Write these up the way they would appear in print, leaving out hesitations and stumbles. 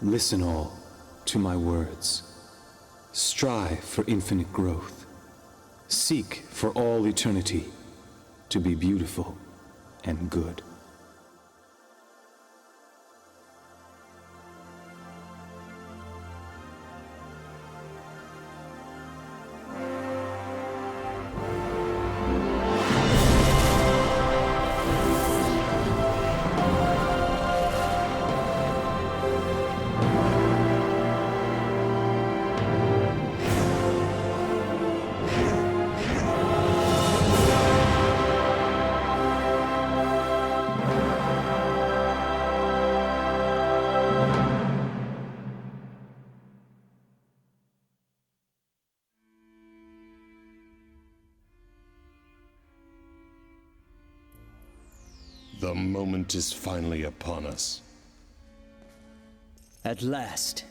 Listen all to my words. Strive for infinite growth. Seek for all eternity to be beautiful and good. The moment is finally upon us. At last.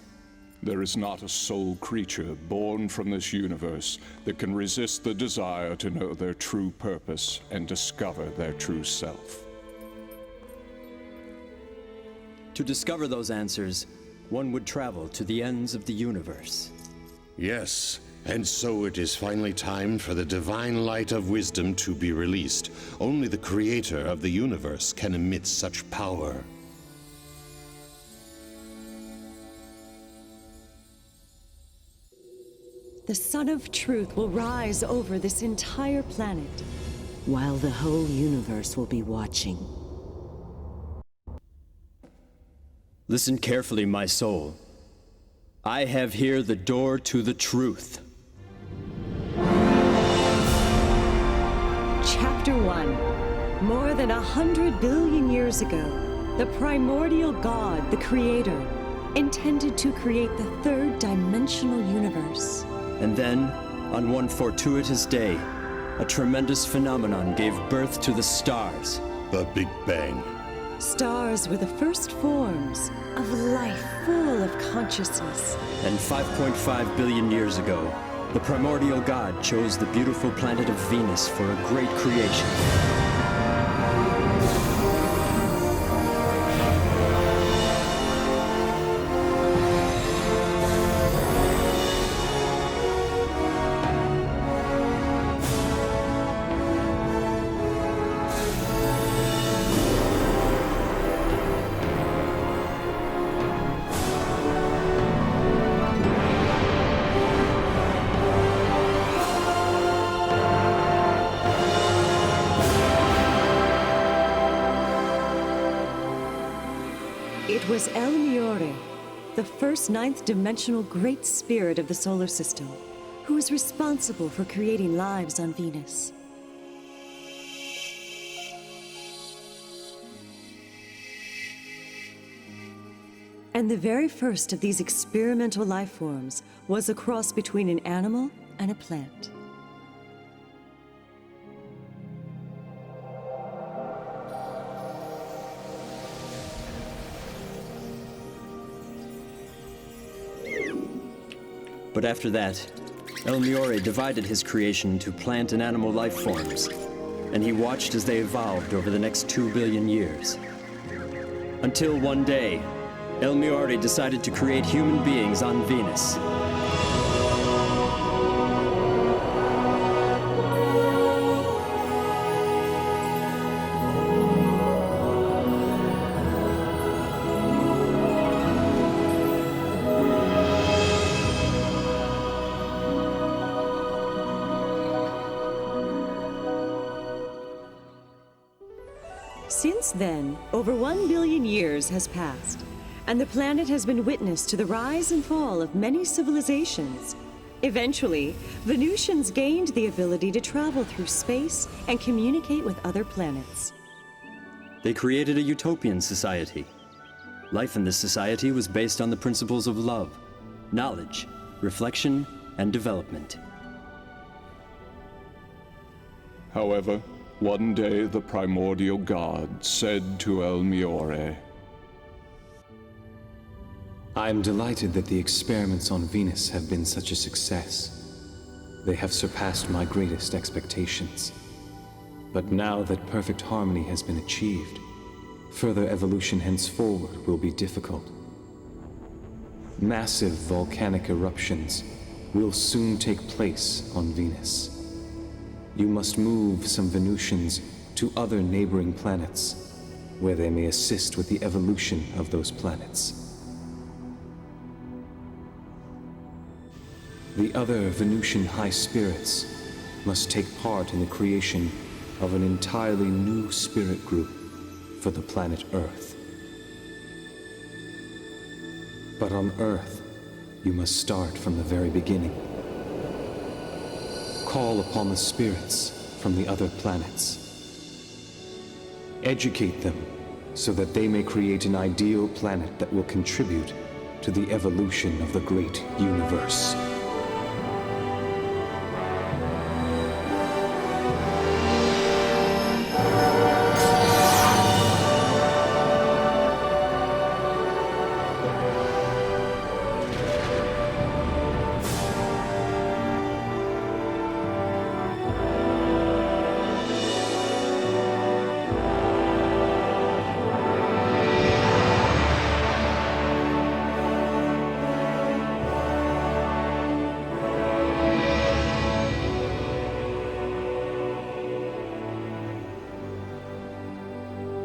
There is not a soul creature born from this universe that can resist the desire to know their true purpose and discover their true self. To discover those answers, one would travel to the ends of the universe. Yes, and so it is finally time for the divine light of wisdom to be released. Only the creator of the universe can emit such power. The sun of truth will rise over this entire planet, while the whole universe will be watching. Listen carefully, my soul. I have here the door to the truth. Chapter 1. More than 100 billion years ago, the primordial God, the Creator, intended to create the third-dimensional universe. And then, on one fortuitous day, a tremendous phenomenon gave birth to the stars. The Big Bang. Stars were the first forms of life full of consciousness. And 5.5 billion years ago, the primordial God chose the beautiful planet of Venus for a great creation. It was El Miore, the first ninth-dimensional great spirit of the solar system, who was responsible for creating lives on Venus. And the very first of these experimental life forms was a cross between an animal and a plant. But after that, El Miore divided his creation into plant and animal life forms, and he watched as they evolved over the next 2 billion years. Until one day, El Miore decided to create human beings on Venus. Since then, over 1 billion years has passed, and the planet has been witness to the rise and fall of many civilizations. Eventually, Venusians gained the ability to travel through space and communicate with other planets. They created a utopian society. Life in this society was based on the principles of love, knowledge, reflection, and development. However, one day the primordial God said to El Miore, I am delighted that the experiments on Venus have been such a success. They have surpassed my greatest expectations. But now that perfect harmony has been achieved, further evolution henceforward will be difficult. Massive volcanic eruptions will soon take place on Venus. You must move some Venusians to other neighboring planets, where they may assist with the evolution of those planets. The other Venusian high spirits must take part in the creation of an entirely new spirit group for the planet Earth. But on Earth, you must start from the very beginning. Call upon the spirits from the other planets. Educate them so that they may create an ideal planet that will contribute to the evolution of the great universe.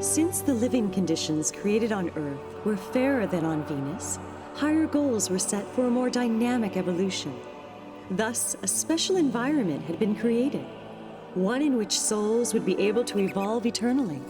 Since the living conditions created on Earth were fairer than on Venus, higher goals were set for a more dynamic evolution. Thus, a special environment had been created, one in which souls would be able to evolve eternally.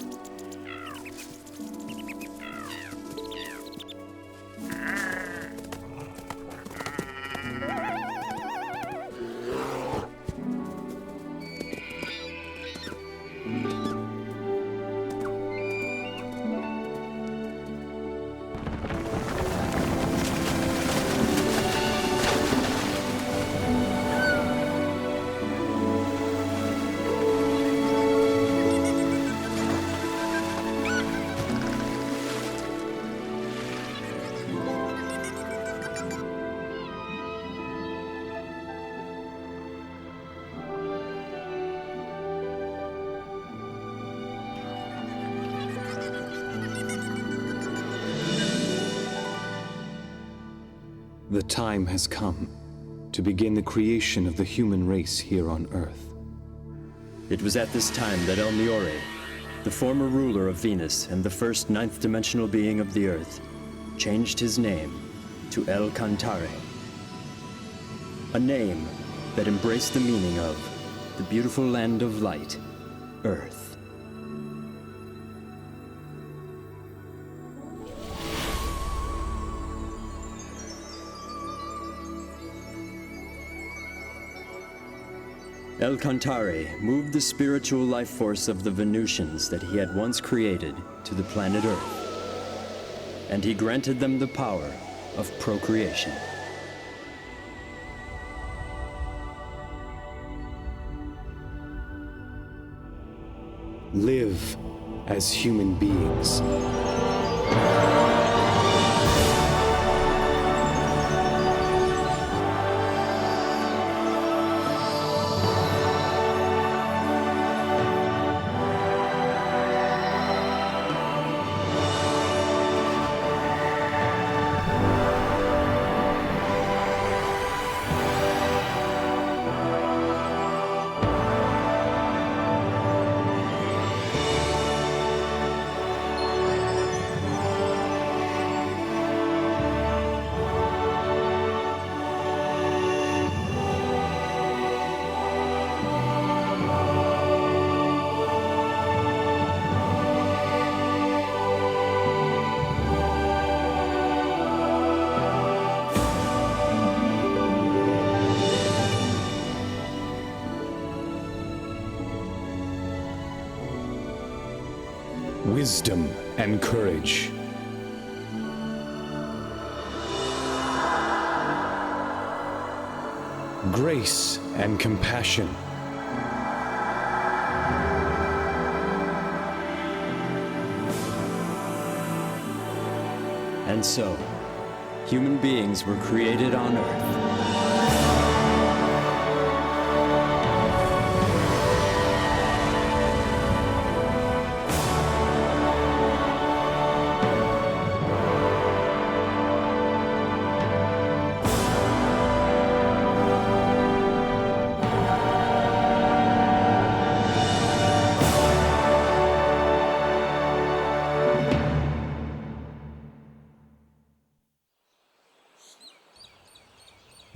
The time has come to begin the creation of the human race here on Earth. It was at this time that El Miore, the former ruler of Venus and the first ninth-dimensional being of the Earth, changed his name to El Cantare. A name that embraced the meaning of the beautiful land of light, Earth. El Cantare moved the spiritual life force of the Venusians that he had once created to the planet Earth, and he granted them the power of procreation. Live as human beings. Wisdom and courage. Grace and compassion. And so, human beings were created on Earth.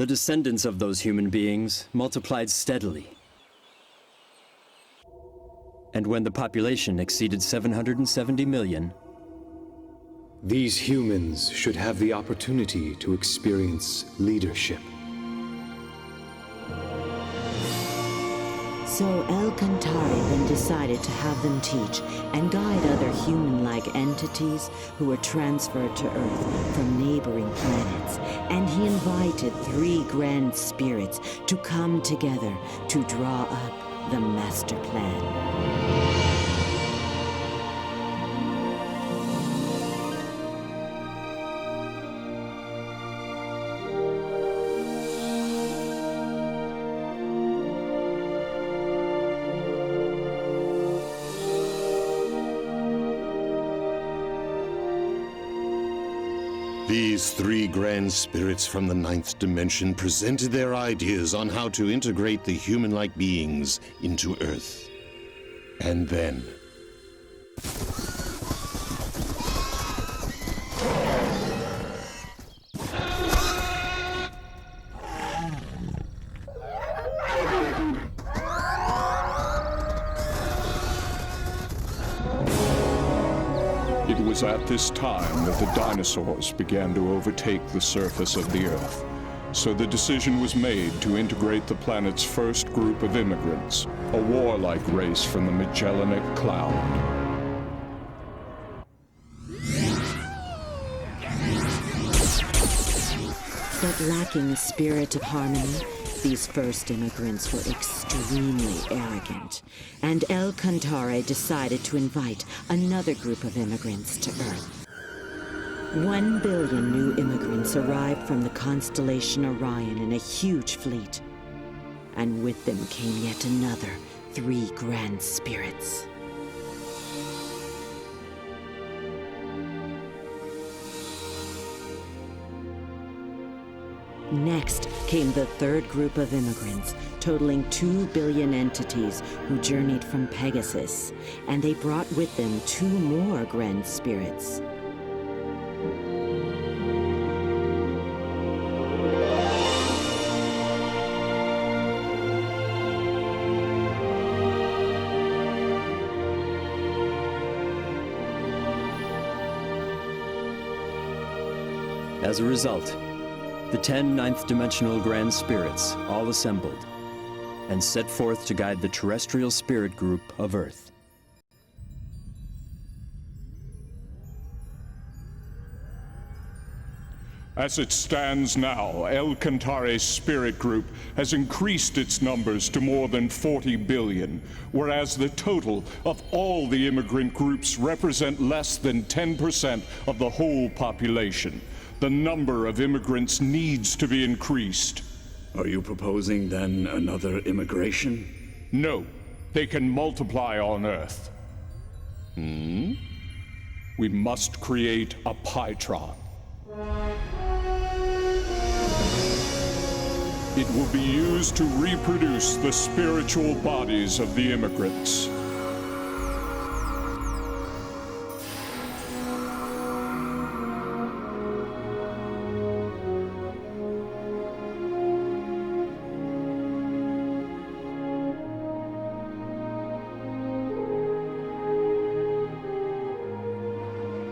The descendants of those human beings multiplied steadily. And when the population exceeded 770 million, These humans should have the opportunity to experience leadership. So El-Kantari then decided to have them teach and guide other human-like entities who were transferred to Earth from neighboring planets. And he invited 3 grand spirits to come together to draw up the master plan. These 3 grand spirits from the 9th dimension presented their ideas on how to integrate the human-like beings into Earth. And then... It was at this time that the dinosaurs began to overtake the surface of the Earth. So the decision was made to integrate the planet's first group of immigrants, a warlike race from the Magellanic Cloud. But lacking a spirit of harmony, these first immigrants were extremely arrogant, and El-Kantari decided to invite another group of immigrants to Earth. 1 billion new immigrants arrived from the constellation Orion in a huge fleet, and with them came yet another 3 grand spirits. Next came the 3rd group of immigrants, totaling 2 billion entities who journeyed from Pegasus, and they brought with them 2 more grand spirits. as a result, the 10 ninth-dimensional Grand Spirits all assembled and set forth to guide the terrestrial spirit group of Earth. As it stands now, El-Kantari's spirit group has increased its numbers to more than 40 billion, whereas the total of all the immigrant groups represent less than 10% of the whole population. The number of immigrants needs to be increased. Are you proposing, then, another immigration? No, they can multiply on Earth. We must create a Pytron. It will be used to reproduce the spiritual bodies of the immigrants.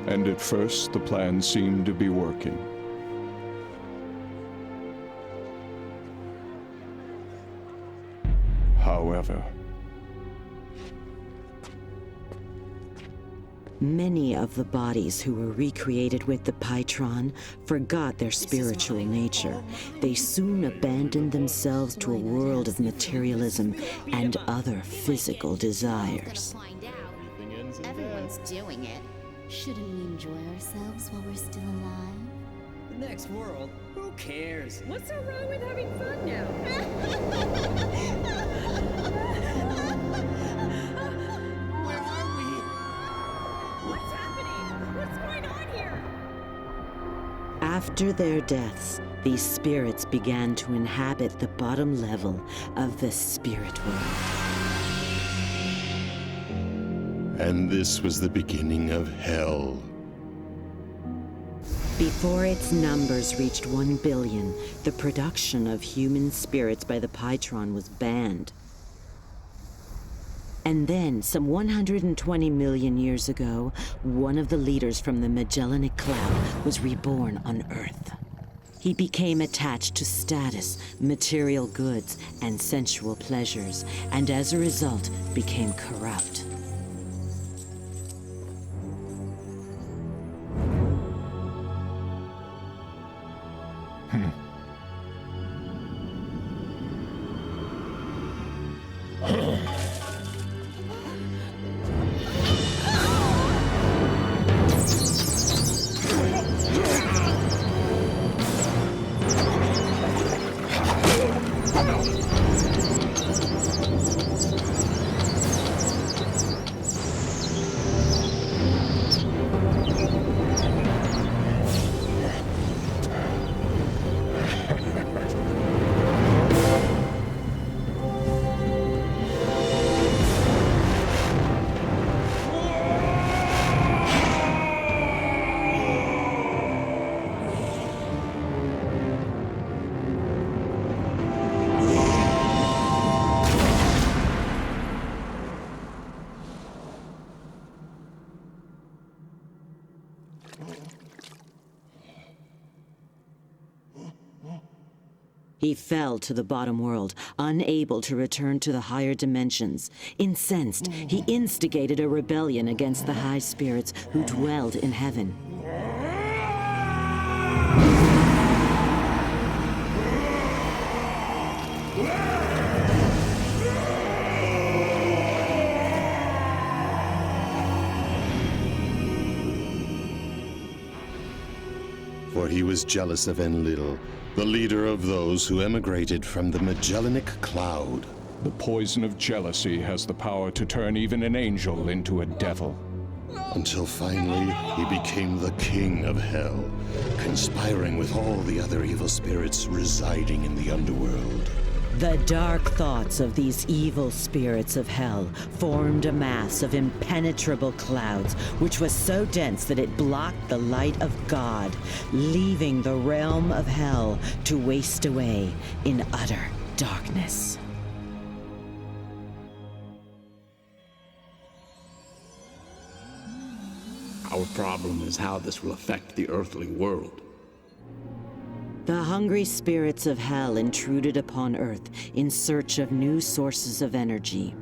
And at first, the plan seemed to be working. However, many of the bodies who were recreated with the Pytron forgot their spiritual nature. They soon abandoned themselves to a world of materialism and other physical desires. Everyone's doing it. Shouldn't we enjoy ourselves while we're still alive? The next world? Who cares? What's so wrong with having fun now? Where are we? What's happening? What's going on here? After their deaths, these spirits began to inhabit the bottom level of the spirit world. And this was the beginning of hell. Before its numbers reached 1 billion, the production of human spirits by the Pytron was banned. And then, some 120 million years ago, one of the leaders from the Magellanic Cloud was reborn on Earth. He became attached to status, material goods, and sensual pleasures, and as a result, became corrupt. He fell to the bottom world, unable to return to the higher dimensions. Incensed, he instigated a rebellion against the high spirits who dwelled in heaven. For he was jealous of Enlil, the leader of those who emigrated from the Magellanic Cloud. The poison of jealousy has the power to turn even an angel into a devil. Until finally, he became the king of hell, conspiring with all the other evil spirits residing in the underworld. The dark thoughts of these evil spirits of hell formed a mass of impenetrable clouds, which was so dense that it blocked the light of God, leaving the realm of hell to waste away in utter darkness. Our problem is how this will affect the earthly world. The hungry spirits of hell intruded upon Earth in search of new sources of energy.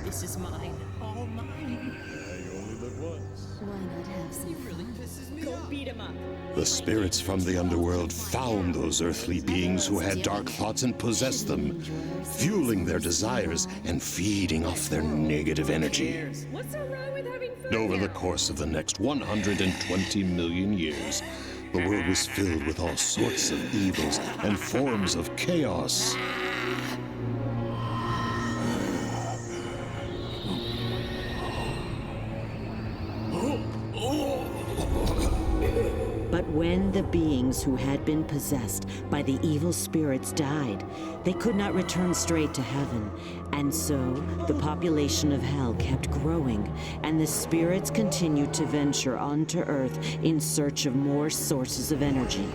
This is mine, all mine. Why not have some fun? Go beat him up. The spirits from the underworld found those earthly beings who had dark thoughts and possessed them, fueling their desires and feeding off their negative energy. What's so wrong with having fun? Over the course of the next 120 million years, the world was filled with all sorts of evils and forms of chaos. But when the beings who had been possessed by the evil spirits died, they could not return straight to heaven. And so, the population of hell kept growing, and the spirits continued to venture onto Earth in search of more sources of energy.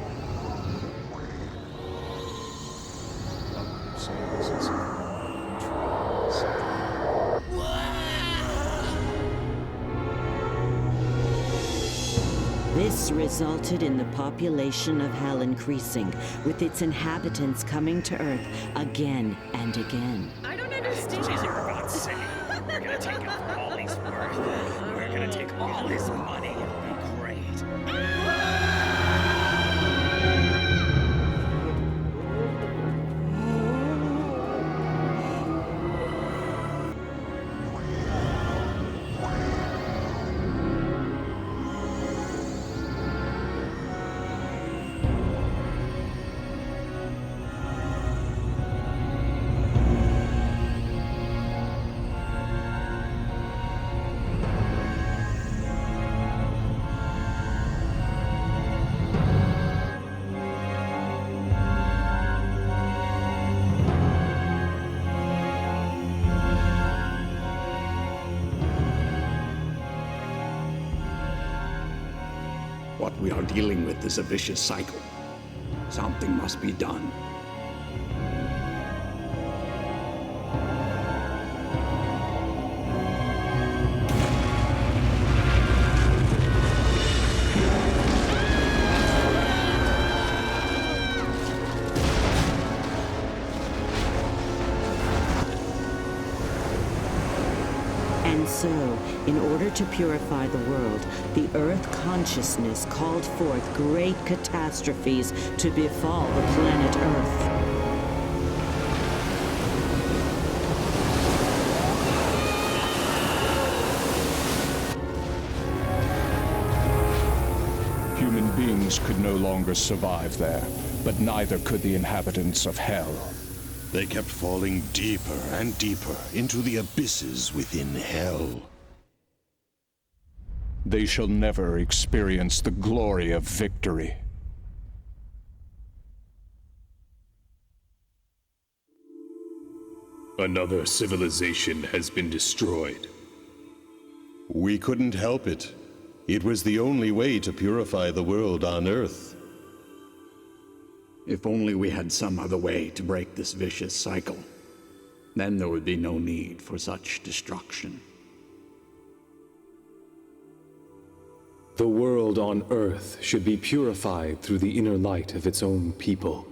This resulted in the population of hell increasing, with its inhabitants coming to Earth again and again. I don't understand. You're about to say, we're gonna take out all he's worth. We're gonna take all his money. It'll be great. we are dealing with is a vicious cycle. Something must be done. And so, in order to purify the world, the Earth consciousness called forth great catastrophes to befall the planet Earth. Human beings could no longer survive there, but neither could the inhabitants of Hell. They kept falling deeper and deeper into the abysses within Hell. They shall never experience the glory of victory. Another civilization has been destroyed. We couldn't help it. It was the only way to purify the world on Earth. If only we had some other way to break this vicious cycle. Then there would be no need for such destruction. The world on Earth should be purified through the inner light of its own people.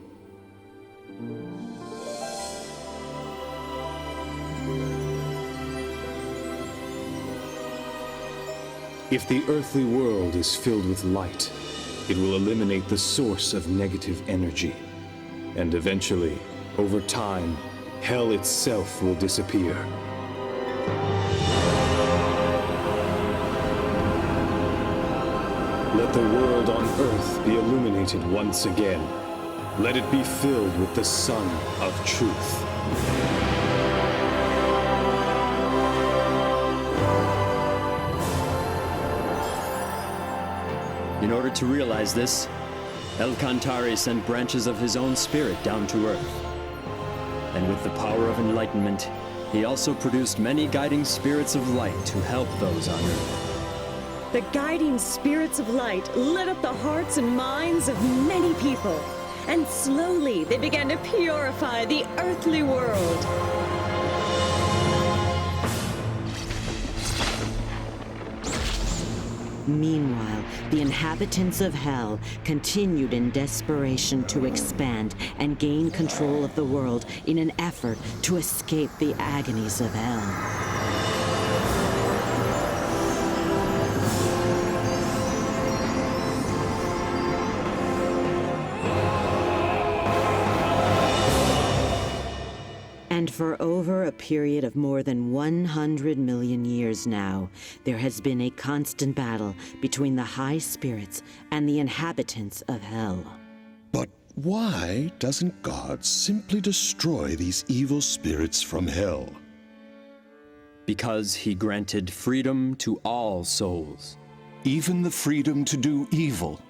If the earthly world is filled with light, it will eliminate the source of negative energy. And eventually, over time, Hell itself will disappear. Let the world on Earth be illuminated once again. Let it be filled with the sun of truth. In order to realize this, El Cantare sent branches of his own spirit down to Earth. And with the power of enlightenment, he also produced many guiding spirits of light to help those on Earth. The guiding spirits of light lit up the hearts and minds of many people, and slowly they began to purify the earthly world. Meanwhile, the inhabitants of Hell continued in desperation to expand and gain control of the world in an effort to escape the agonies of Hell. And for over a period of more than 100 million years now, there has been a constant battle between the high spirits and the inhabitants of Hell. But why doesn't God simply destroy these evil spirits from Hell? Because he granted freedom to all souls. Even the freedom to do evil.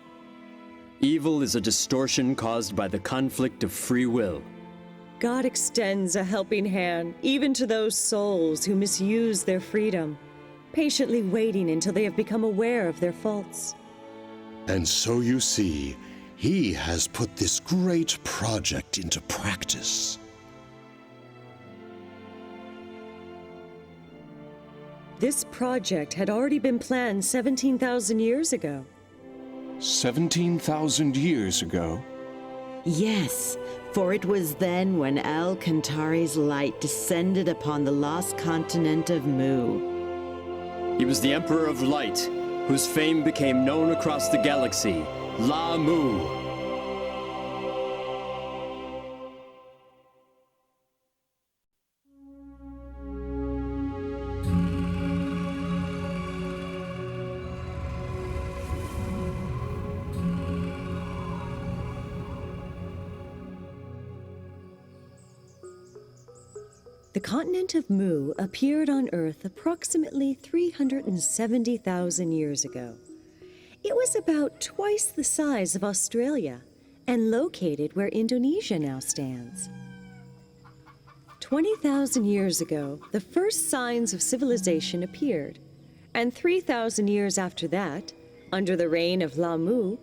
Evil is a distortion caused by the conflict of free will. God extends a helping hand even to those souls who misuse their freedom, patiently waiting until they have become aware of their faults. And so you see, He has put this great project into practice. This project had already been planned 17,000 years ago. 17,000 years ago? Yes, for it was then when El Cantare's light descended upon the lost continent of Mu. He was the Emperor of Light, whose fame became known across the galaxy, La Mu. The continent of Mu appeared on Earth approximately 370,000 years ago. It was about twice the size of Australia and located where Indonesia now stands. 20,000 years ago, the first signs of civilization appeared, and 3,000 years after that, Under the reign of Lamu,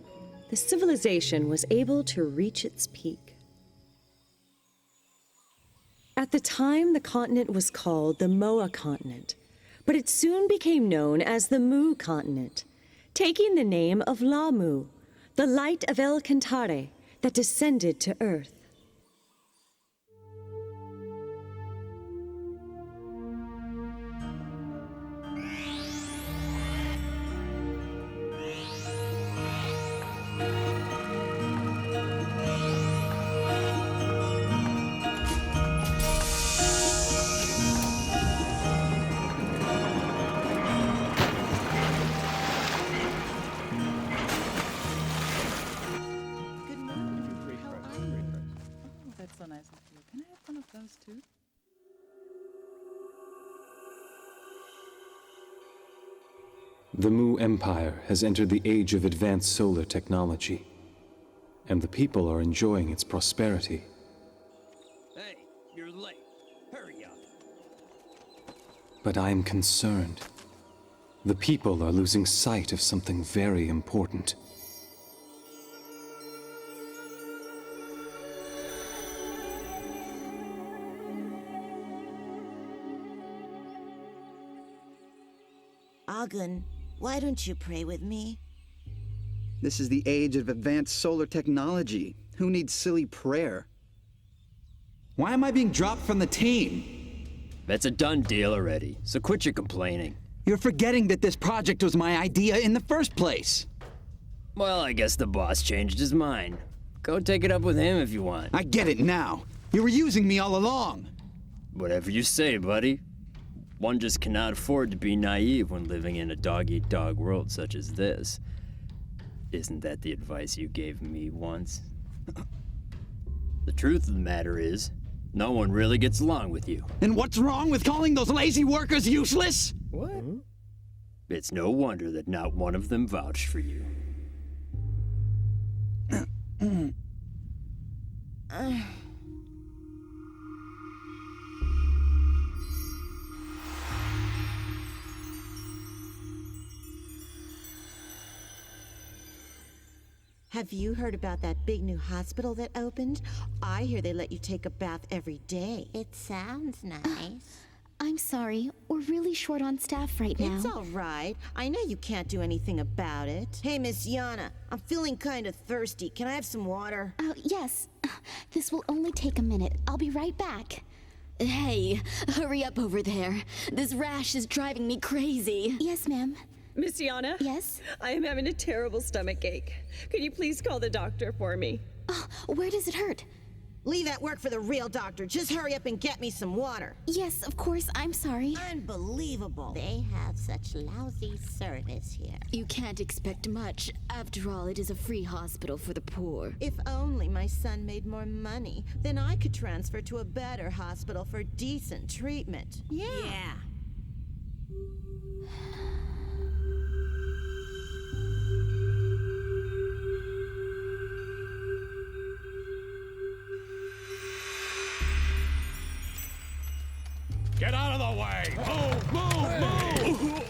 the civilization was able to reach its peak. At the time, the continent was called the Moa continent, but it soon became known as the Mu continent, taking the name of Lamu, the light of El Cantare that descended to Earth. That's so nice of you. Can I have one of those too? The Mu Empire has entered the age of advanced solar technology, and the people are enjoying its prosperity. Hey, you're late. Hurry up. But I am concerned. The people are losing sight of something very important. Agun, why don't you pray with me? This is the age of advanced solar technology. Who needs silly prayer? Why am I being dropped from the team? That's a done deal already, so quit your complaining. You're forgetting that this project was my idea in the first place. Well, I guess the boss changed his mind. Go take it up with him if you want. I get it now. You were using me all along. Whatever you say, buddy. One just cannot afford to be naive when living in a dog-eat-dog world such as this. Isn't that the advice you gave me once? The truth of the matter is, no one really gets along with you. And what's wrong with calling those lazy workers useless? What? It's no wonder that not one of them vouched for you. Have you heard about that big new hospital that opened? I hear they let you take a bath every day. It sounds nice. I'm sorry, we're really short on staff right now. It's all right. I know you can't do anything about it. Hey, Miss Yana, I'm feeling kind of thirsty. Can I have some water? Yes. This will only take a minute. I'll be right back. Hey, hurry up over there. This rash is driving me crazy. Yes, ma'am. Miss Yana? Yes? I am having a terrible stomach ache. Could you please call the doctor for me? Oh, where does it hurt? Leave that work for the real doctor. Just hurry up and get me some water. Yes, of course. I'm sorry. Unbelievable. They have such lousy service here. You can't expect much. After all, it is a free hospital for the poor. If only my son made more money, then I could transfer to a better hospital for decent treatment. Yeah. Get out of the way! Move!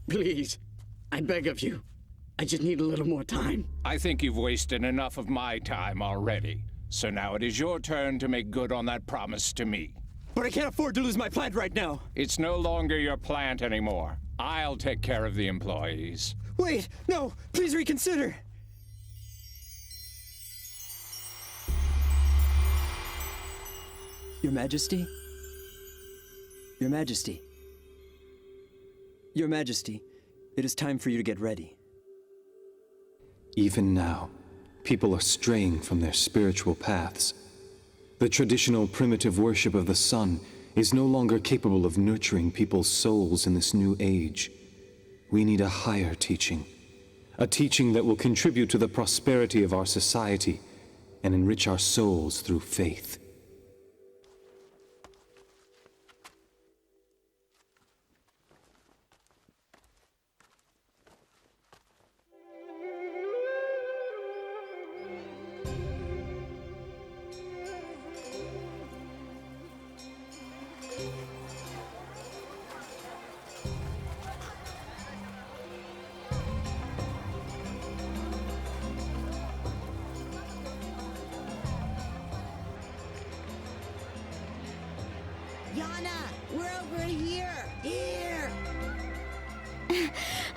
Please, I beg of you. I just need a little more time. I think you've wasted enough of my time already. So now it is your turn to make good on that promise to me. But I can't afford to lose my plant right now. It's no longer your plant anymore. I'll take care of the employees. Wait, no, please reconsider. Your Majesty? Your Majesty? Your Majesty, it is time for you to get ready. Even now, people are straying from their spiritual paths. The traditional primitive worship of the sun is no longer capable of nurturing people's souls in this new age. We need a higher teaching, a teaching that will contribute to the prosperity of our society and enrich our souls through faith. Yana, we're over here! Here!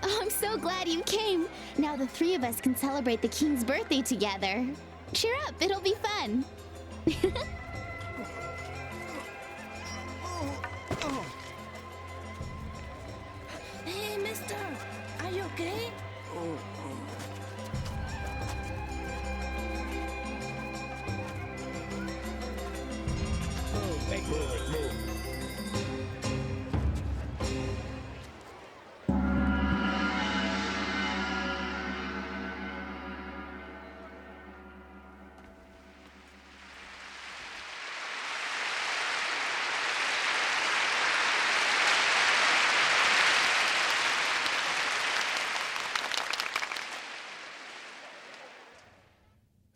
Oh, I'm so glad you came. Now the three of us can celebrate the king's birthday together. Cheer up, it'll be fun. Hey, mister, are you okay?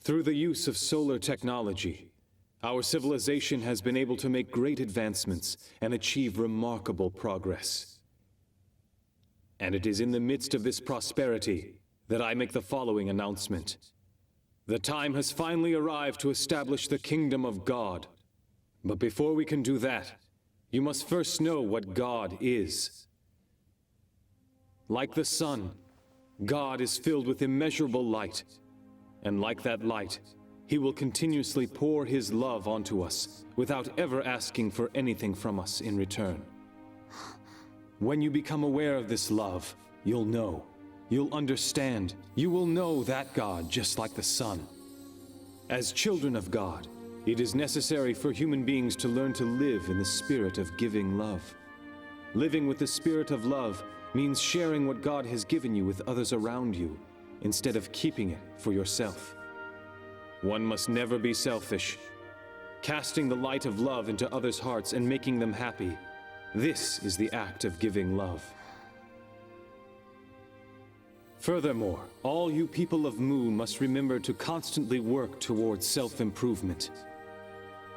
Through the use of solar technology, our civilization has been able to make great advancements and achieve remarkable progress. And it is in the midst of this prosperity that I make the following announcement. The time has finally arrived to establish the kingdom of God. But before we can do that, you must first know what God is. Like the sun, God is filled with immeasurable light. And like that light, He will continuously pour His love onto us without ever asking for anything from us in return. When you become aware of this love, you'll know, you'll understand, you will know that God just like the sun. As children of God, it is necessary for human beings to learn to live in the spirit of giving love. Living with the spirit of love means sharing what God has given you with others around you, instead of keeping it for yourself. One must never be selfish. Casting the light of love into others' hearts and making them happy, this is the act of giving love. Furthermore, all you people of Mu must remember to constantly work towards self-improvement.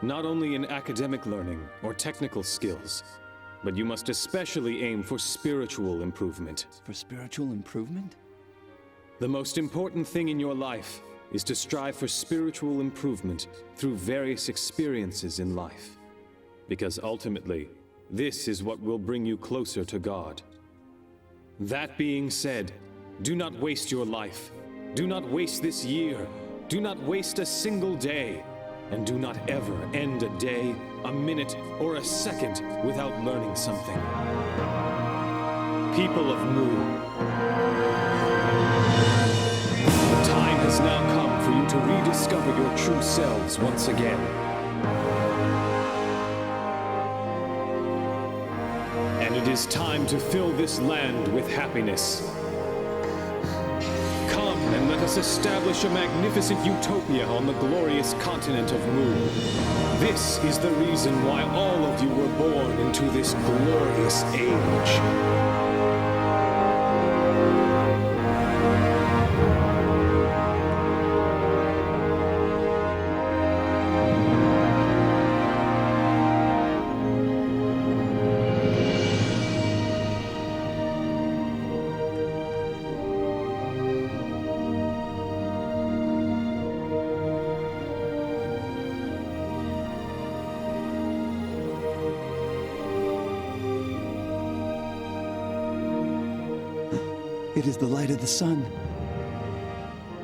Not only in academic learning or technical skills, but you must especially aim for spiritual improvement. For spiritual improvement? The most important thing in your life is to strive for spiritual improvement through various experiences in life. Because ultimately, this is what will bring you closer to God. That being said, do not waste your life. Do not waste this year. Do not waste a single day. And do not ever end a day, a minute, or a second without learning something. People of Mu, the time has now come for you to rediscover your true selves once again. And it is time to fill this land with happiness. Come and let us establish a magnificent utopia on the glorious continent of Mu. This is the reason why all of you were born into this glorious age. It is the light of the sun.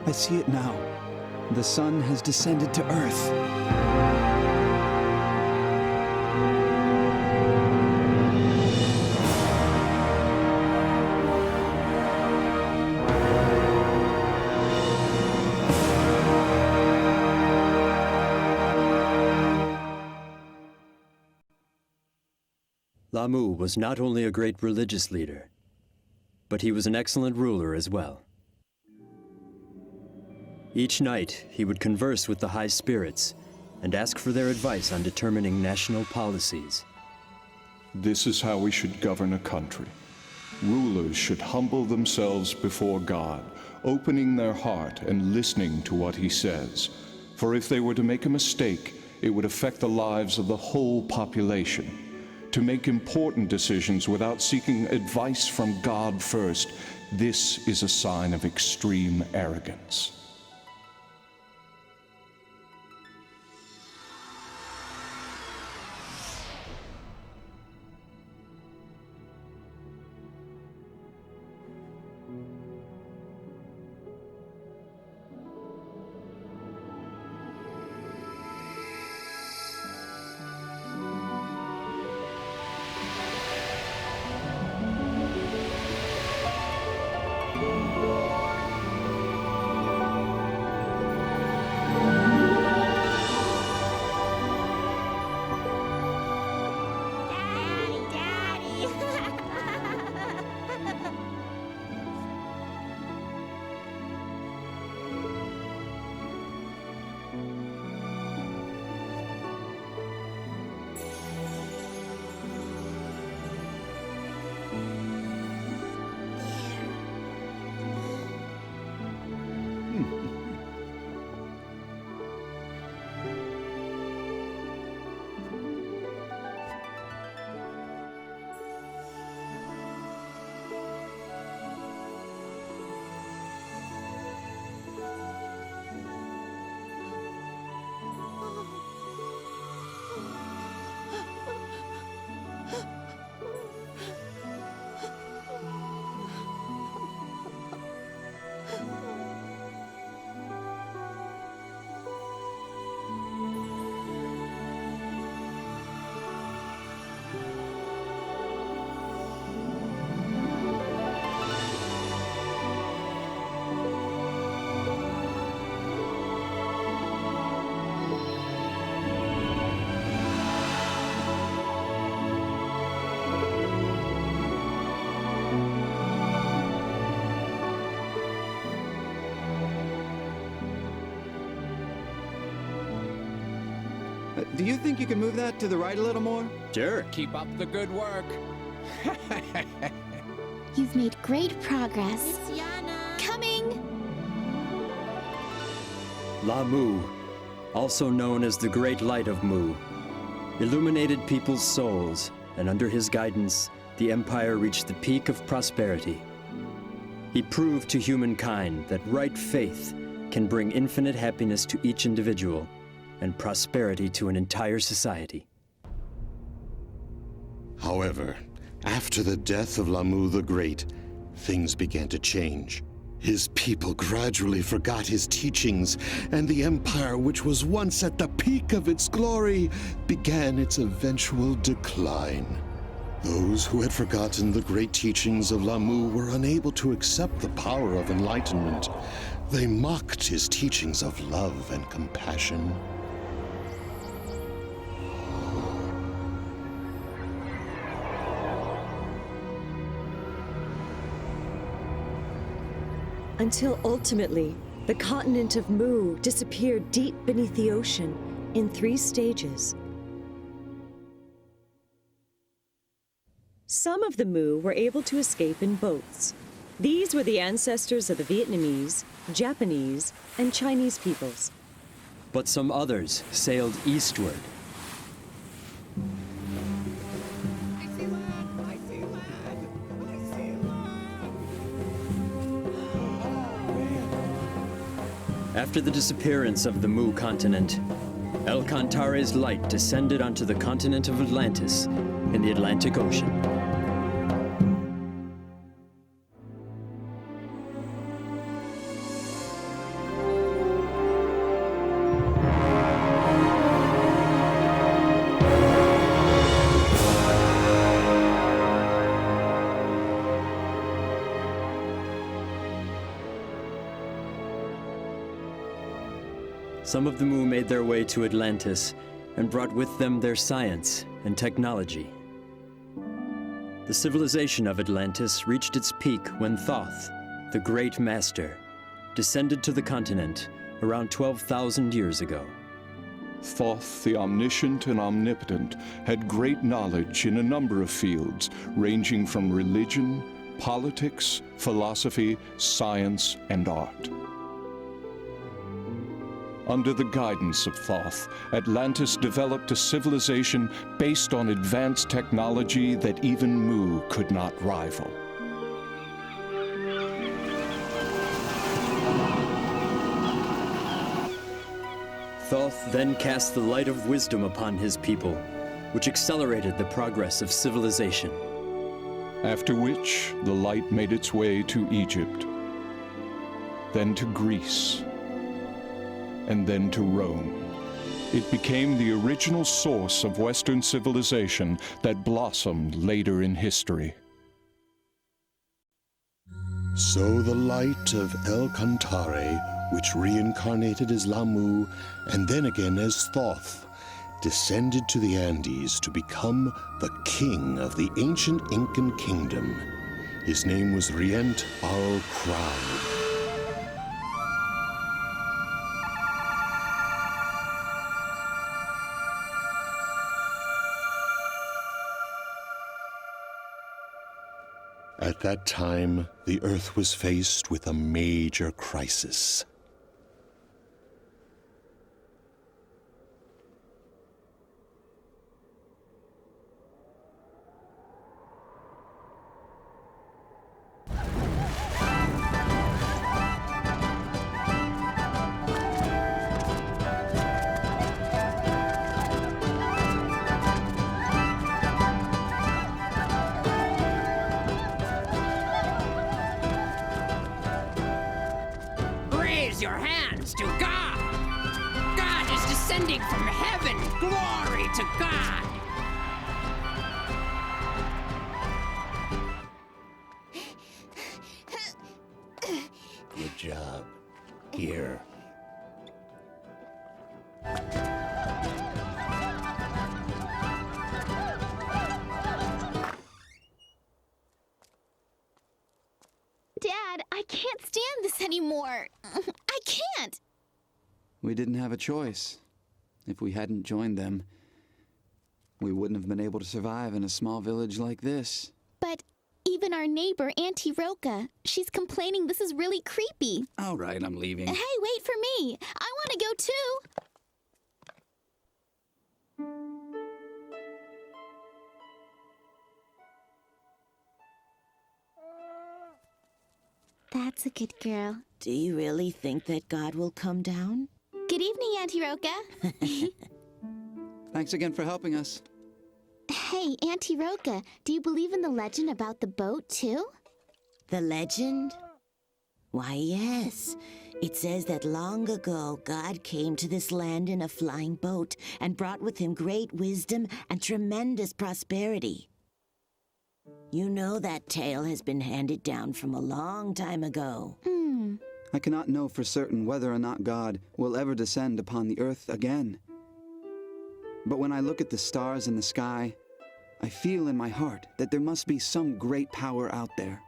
I see it now. The sun has descended to Earth. Lamu was not only a great religious leader, but he was an excellent ruler as well. Each night, he would converse with the high spirits and ask for their advice on determining national policies. This is how we should govern a country. Rulers should humble themselves before God, opening their heart and listening to what he says. For if they were to make a mistake, it would affect the lives of the whole population. To make important decisions without seeking advice from God first, this is a sign of extreme arrogance. Do you think you can move that to the right a little more? Sure. Keep up the good work. You've made great progress. Coming! La Mu, also known as the Great Light of Mu, illuminated people's souls, and under his guidance, the Empire reached the peak of prosperity. He proved to humankind that right faith can bring infinite happiness to each individual and prosperity to an entire society. However, after the death of Lamu the Great, things began to change. His people gradually forgot his teachings, and the empire, which was once at the peak of its glory, began its eventual decline. Those who had forgotten the great teachings of Lamu were unable to accept the power of enlightenment. They mocked his teachings of love and compassion. Until ultimately, the continent of Mu disappeared deep beneath the ocean in 3 stages. Some of the Mu were able to escape in boats. These were the ancestors of the Vietnamese, Japanese, and Chinese peoples. But some others sailed eastward. After the disappearance of the Mu continent, El Cantare's light descended onto the continent of Atlantis in the Atlantic Ocean. Some of the Mu made their way to Atlantis and brought with them their science and technology. The civilization of Atlantis reached its peak when Thoth, the Great Master, descended to the continent around 12,000 years ago. Thoth, the omniscient and omnipotent, had great knowledge in a number of fields, ranging from religion, politics, philosophy, science, and art. Under the guidance of Thoth, Atlantis developed a civilization based on advanced technology that even Mu could not rival. Thoth then cast the light of wisdom upon his people, which accelerated the progress of civilization. After which, the light made its way to Egypt, then to Greece, and then to Rome. It became the original source of Western civilization that blossomed later in history. So the light of El Cantare, which reincarnated as Lamu and then again as Thoth, descended to the Andes to become the king of the ancient Incan kingdom. His name was Rient al Crowd. At that time, the Earth was faced with a major crisis. Raise your hands to God! God is descending from heaven! Glory to God! Good job. Here. Dad, I can't stand this anymore. I can't. We didn't have a choice. If we hadn't joined them, we wouldn't have been able to survive in a small village like this. But even our neighbor, Auntie Roca, she's complaining this is really creepy. All right, I'm leaving. Hey, wait for me. I want to go too. That's a good girl. Do you really think that God will come down? Good evening, Auntie Roca. Thanks again for helping us. Hey, Auntie Roca, do you believe in the legend about the boat, too? The legend? Why, yes. It says that long ago, God came to this land in a flying boat and brought with him great wisdom and tremendous prosperity. You know that tale has been handed down from a long time ago. I cannot know for certain whether or not God will ever descend upon the earth again. But when I look at the stars in the sky, I feel in my heart that there must be some great power out there.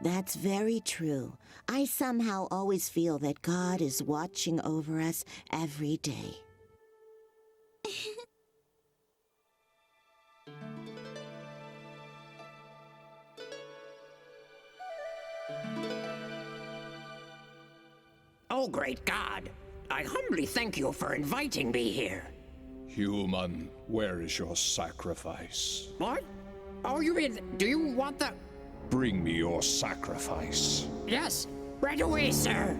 That's very true. I somehow always feel that God is watching over us every day. Oh, great God! I humbly thank you for inviting me here. Human, where is your sacrifice? What? Oh, you mean, do you want the... Bring me your sacrifice. Yes, right away, sir.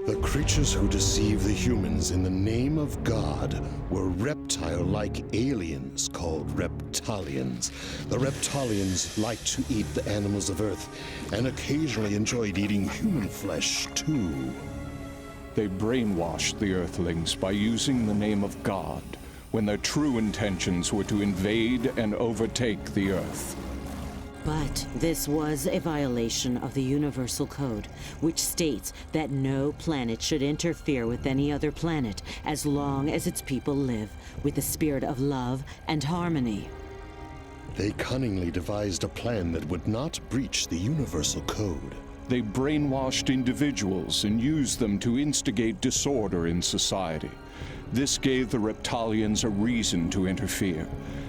The creatures who deceive the humans in the name of God were reptile-like aliens called reptilians. The reptilians liked to eat the animals of Earth and occasionally enjoyed eating human flesh, too. They brainwashed the Earthlings by using the name of God, when their true intentions were to invade and overtake the Earth. But this was a violation of the Universal Code, which states that no planet should interfere with any other planet as long as its people live with a spirit of love and harmony. They cunningly devised a plan that would not breach the Universal Code. They brainwashed individuals and used them to instigate disorder in society. This gave the Reptalians a reason to interfere.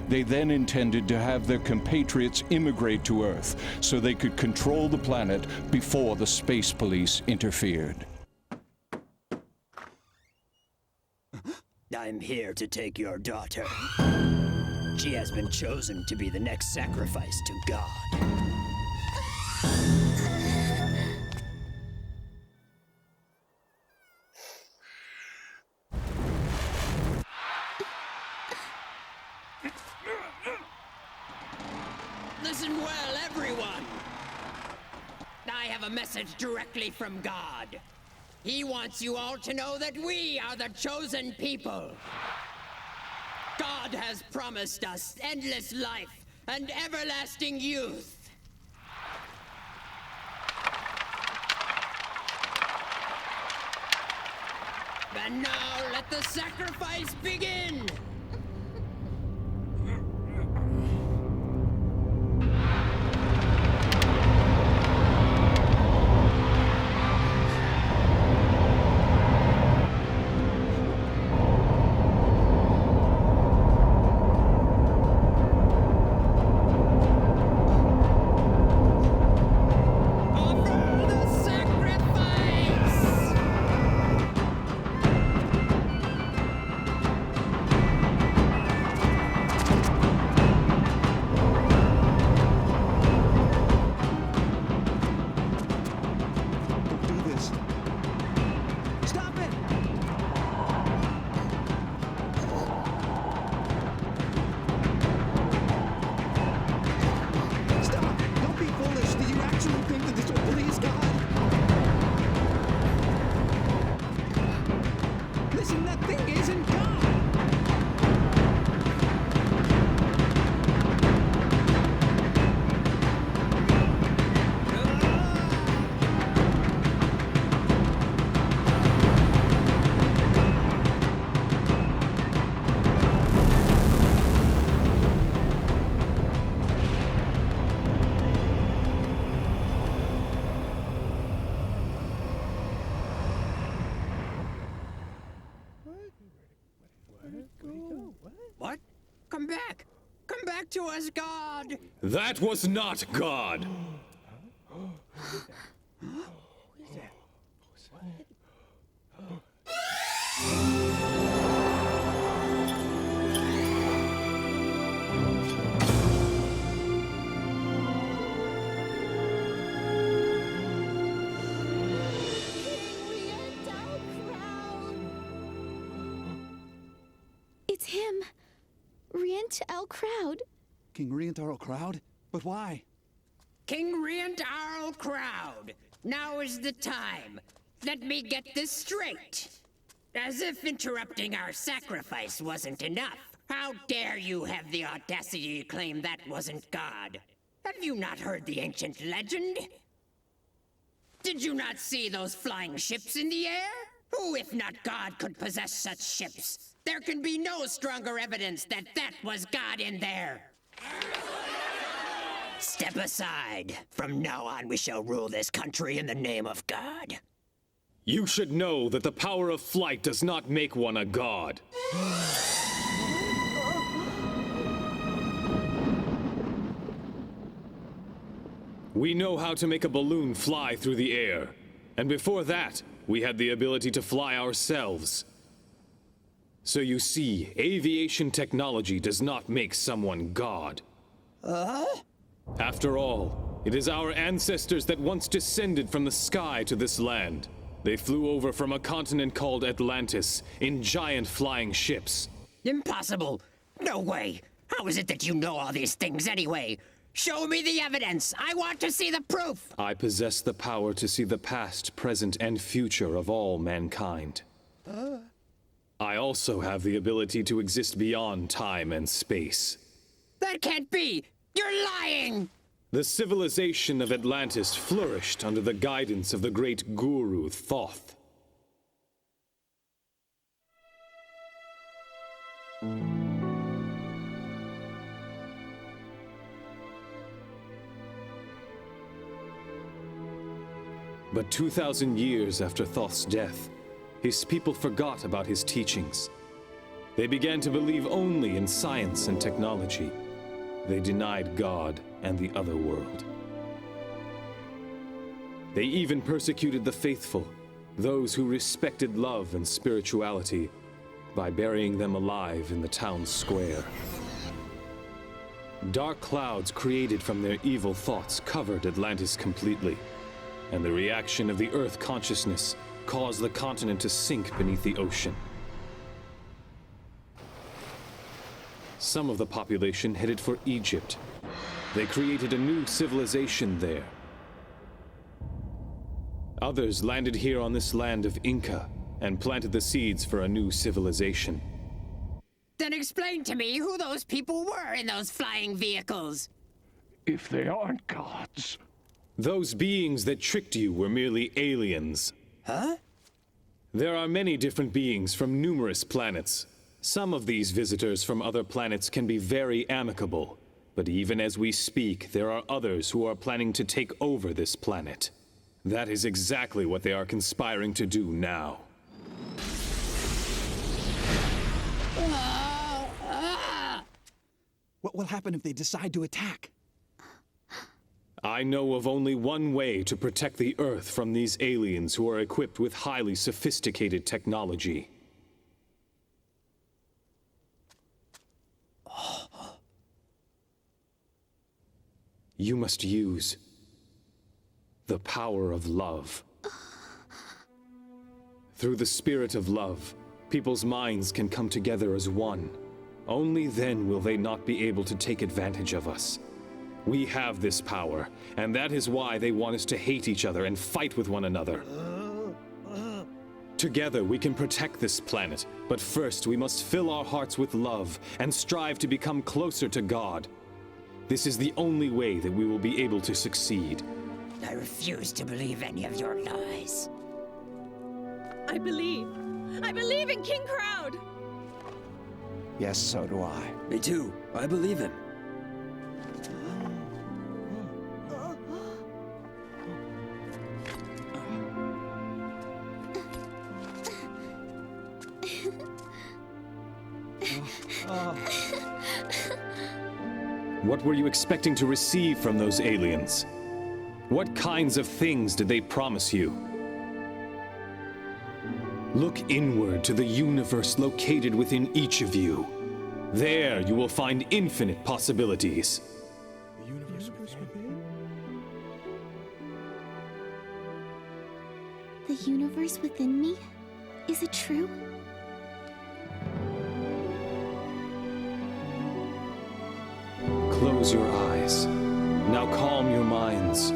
They then intended to have their compatriots immigrate to Earth so they could control the planet before the space police interfered. I'm here to take your daughter. She has been chosen to be the next sacrifice to God. Listen well, everyone! I have a message directly from God. He wants you all to know that we are the chosen people. God has promised us endless life and everlasting youth. And now let the sacrifice begin! What? Come back! Come back to us, God! That was not God! It's him. Rient Crowd. King Rientarl Crowd? But why? King Rientarl Crowd! Now is the time. Let me get this straight. As if interrupting our sacrifice wasn't enough. How dare you have the audacity to claim that wasn't God? Have you not heard the ancient legend? Did you not see those flying ships in the air? Who, if not God, could possess such ships? There can be no stronger evidence that that was God in there. Step aside. From now on, we shall rule this country in the name of God. You should know that the power of flight does not make one a god. We know how to make a balloon fly through the air. And before that, we had the ability to fly ourselves. So you see, aviation technology does not make someone God. After all, it is our ancestors that once descended from the sky to this land. They flew over from a continent called Atlantis in giant flying ships. Impossible! No way! How is it that you know all these things anyway? Show me the evidence! I want to see the proof! I possess the power to see the past, present, and future of all mankind. I also have the ability to exist beyond time and space. That can't be! You're lying! The civilization of Atlantis flourished under the guidance of the great guru Thoth. But 2,000 years after Thoth's death, his people forgot about his teachings. They began to believe only in science and technology. They denied God and the other world. They even persecuted the faithful, those who respected love and spirituality, by burying them alive in the town's square. Dark clouds created from their evil thoughts covered Atlantis completely, and the reaction of the Earth consciousness caused the continent to sink beneath the ocean. Some of the population headed for Egypt. They created a new civilization there. Others landed here on this land of Inca and planted the seeds for a new civilization. Then explain to me who those people were in those flying vehicles. If they aren't gods. Those beings that tricked you were merely aliens. Huh? There are many different beings from numerous planets. Some of these visitors from other planets can be very amicable, but even as we speak, there are others who are planning to take over this planet. That is exactly what they are conspiring to do now. What will happen if they decide to attack? I know of only one way to protect the Earth from these aliens who are equipped with highly sophisticated technology. You must use the power of love. Through the spirit of love, people's minds can come together as one. Only then will they not be able to take advantage of us. We have this power, and that is why they want us to hate each other and fight with one another. Together we can protect this planet, but first we must fill our hearts with love and strive to become closer to God. This is the only way that we will be able to succeed. I refuse to believe any of your lies. I believe. I believe in King Crowd! Yes, so do I. Me too. I believe him. What were you expecting to receive from those aliens? What kinds of things did they promise you? Look inward to the universe located within each of you. There you will find infinite possibilities. The universe within? The universe within me? Is it true? Close your eyes. Now calm your minds.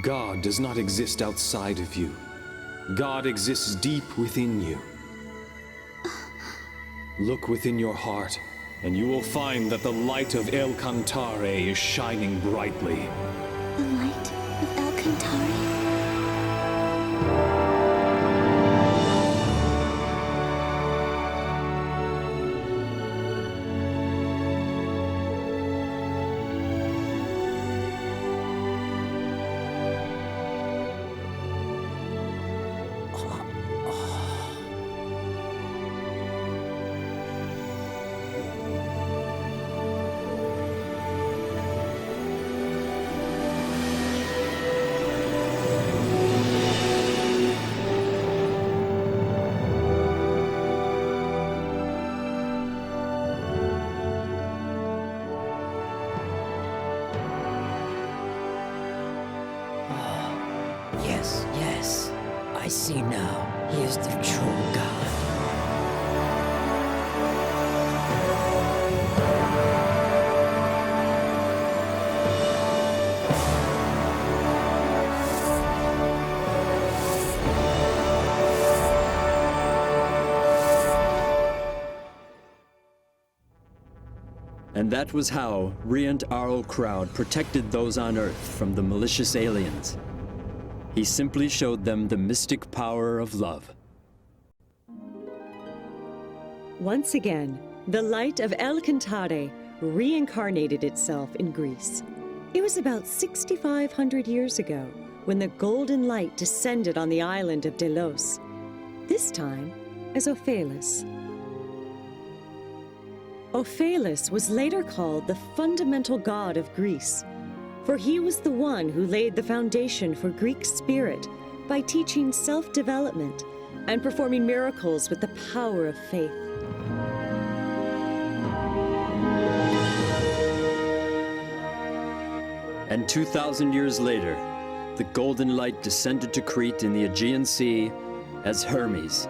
God does not exist outside of you. God exists deep within you. Look within your heart, and you will find that the light of El Cantare is shining brightly. The light of El Cantare? Yes, yes. I see now. He is the true God. And that was how Riant Arl Crowd protected those on Earth from the malicious aliens. He simply showed them the mystic power of love. Once again, the light of El Cantare reincarnated itself in Greece. It was about 6,500 years ago when the golden light descended on the island of Delos, this time as Ophelis. Ophelis was later called the fundamental god of Greece, for he was the one who laid the foundation for Greek spirit by teaching self-development and performing miracles with the power of faith. And 2,000 years later, the golden light descended to Crete in the Aegean Sea as Hermes.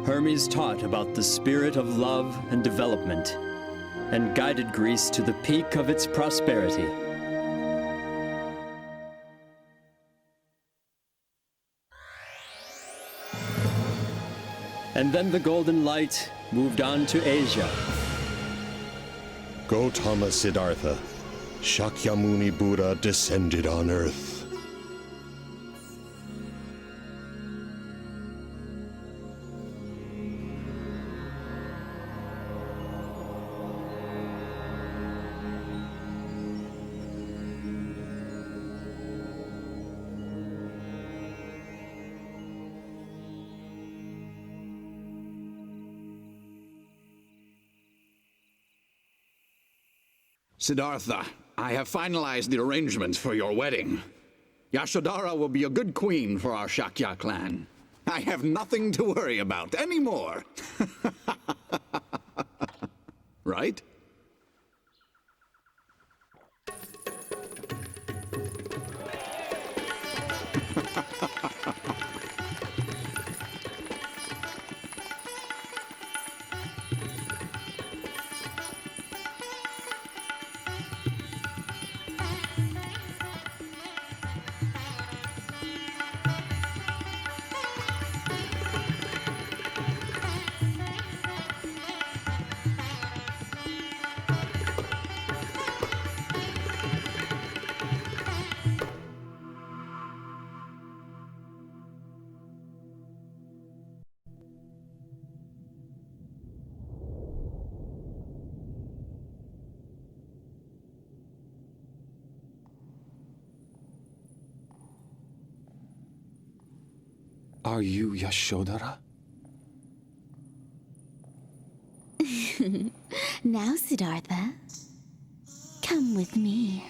Hermes taught about the spirit of love and development, and guided Greece to the peak of its prosperity. And then the golden light moved on to Asia. Gautama Siddhartha, Shakyamuni Buddha descended on earth. Siddhartha, I have finalized the arrangements for your wedding. Yashodhara will be a good queen for our Shakya clan. I have nothing to worry about anymore. Right? Are you Yashodhara? Now, Siddhartha, come with me.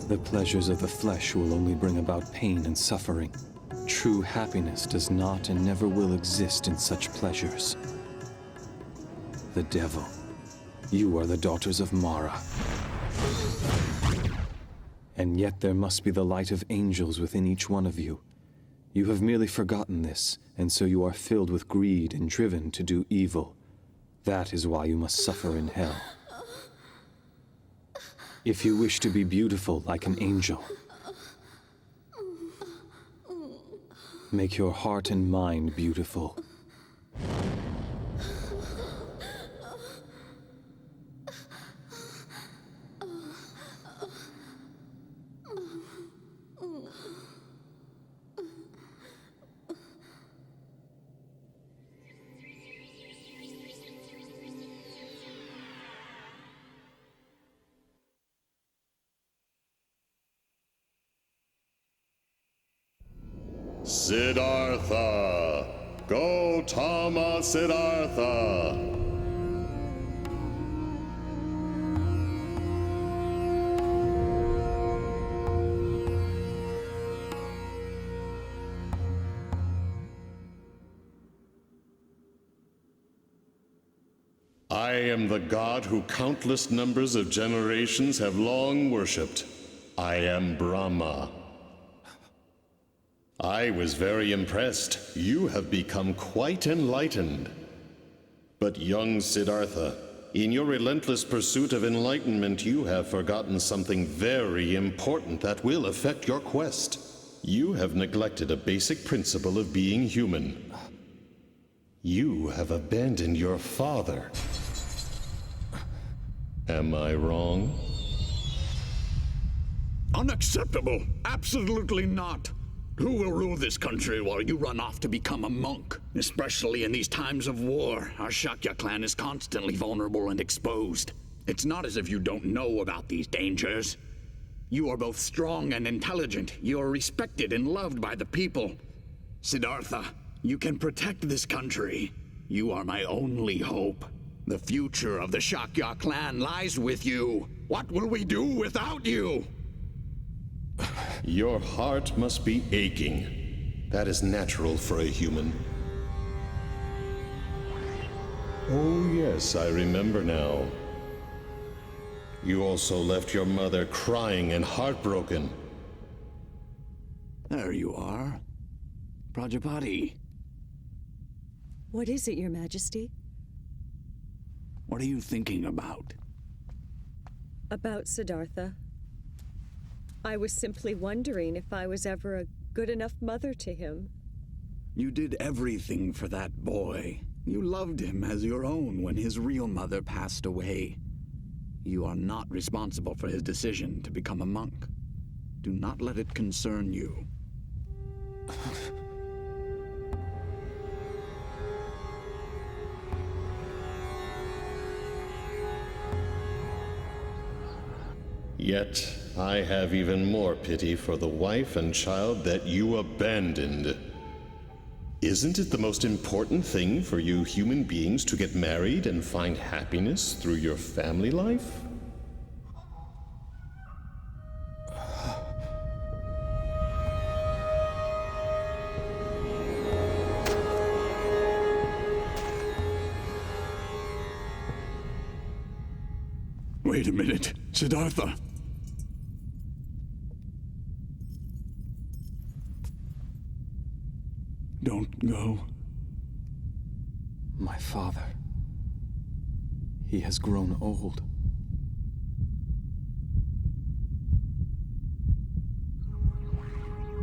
The pleasures of the flesh will only bring about pain and suffering. True happiness does not and never will exist in such pleasures. The devil. You are the daughters of Mara. And yet there must be the light of angels within each one of you. You have merely forgotten this, and so you are filled with greed and driven to do evil. That is why you must suffer in hell. If you wish to be beautiful like an angel, make your heart and mind beautiful. Siddhartha! Gautama Siddhartha! I am the god who countless numbers of generations have long worshipped. I am Brahma. I was very impressed. You have become quite enlightened. But young Siddhartha, in your relentless pursuit of enlightenment, you have forgotten something very important that will affect your quest. You have neglected a basic principle of being human. You have abandoned your father. Am I wrong? Unacceptable! Absolutely not! Who will rule this country while you run off to become a monk? Especially in these times of war, our Shakya clan is constantly vulnerable and exposed. It's not as if you don't know about these dangers. You are both strong and intelligent. You are respected and loved by the people. Siddhartha, you can protect this country. You are my only hope. The future of the Shakya clan lies with you. What will we do without you? Your heart must be aching. That is natural for a human. Oh yes, I remember now. You also left your mother crying and heartbroken. There you are. Prajapati. What is it, Your Majesty? What are you thinking about? About Siddhartha. I was simply wondering if I was ever a good enough mother to him. You did everything for that boy. You loved him as your own when his real mother passed away. You are not responsible for his decision to become a monk. Do not let it concern you. Yet, I have even more pity for the wife and child that you abandoned. Isn't it the most important thing for you human beings to get married and find happiness through your family life? Wait a minute, Siddhartha. Don't go. My father. He has grown old.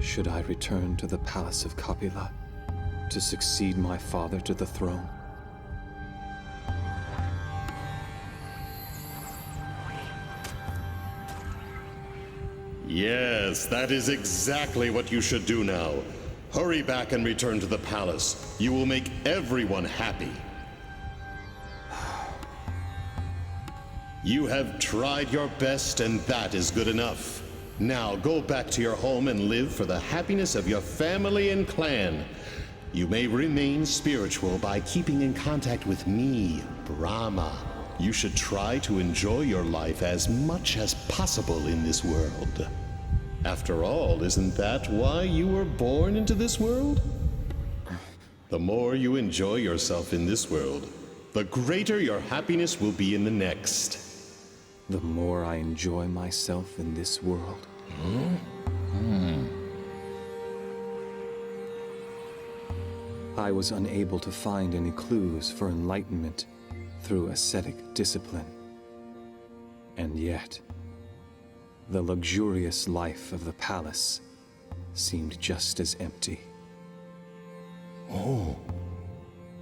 Should I return to the palace of Kapila to succeed my father to the throne? Yes, that is exactly what you should do now. Hurry back and return to the palace. You will make everyone happy. You have tried your best, and that is good enough. Now go back to your home and live for the happiness of your family and clan. You may remain spiritual by keeping in contact with me, Brahma. You should try to enjoy your life as much as possible in this world. After all, isn't that why you were born into this world? The more you enjoy yourself in this world, the greater your happiness will be in the next. The more I enjoy myself in this world. I was unable to find any clues for enlightenment through ascetic discipline. And yet, the luxurious life of the palace seemed just as empty. Oh.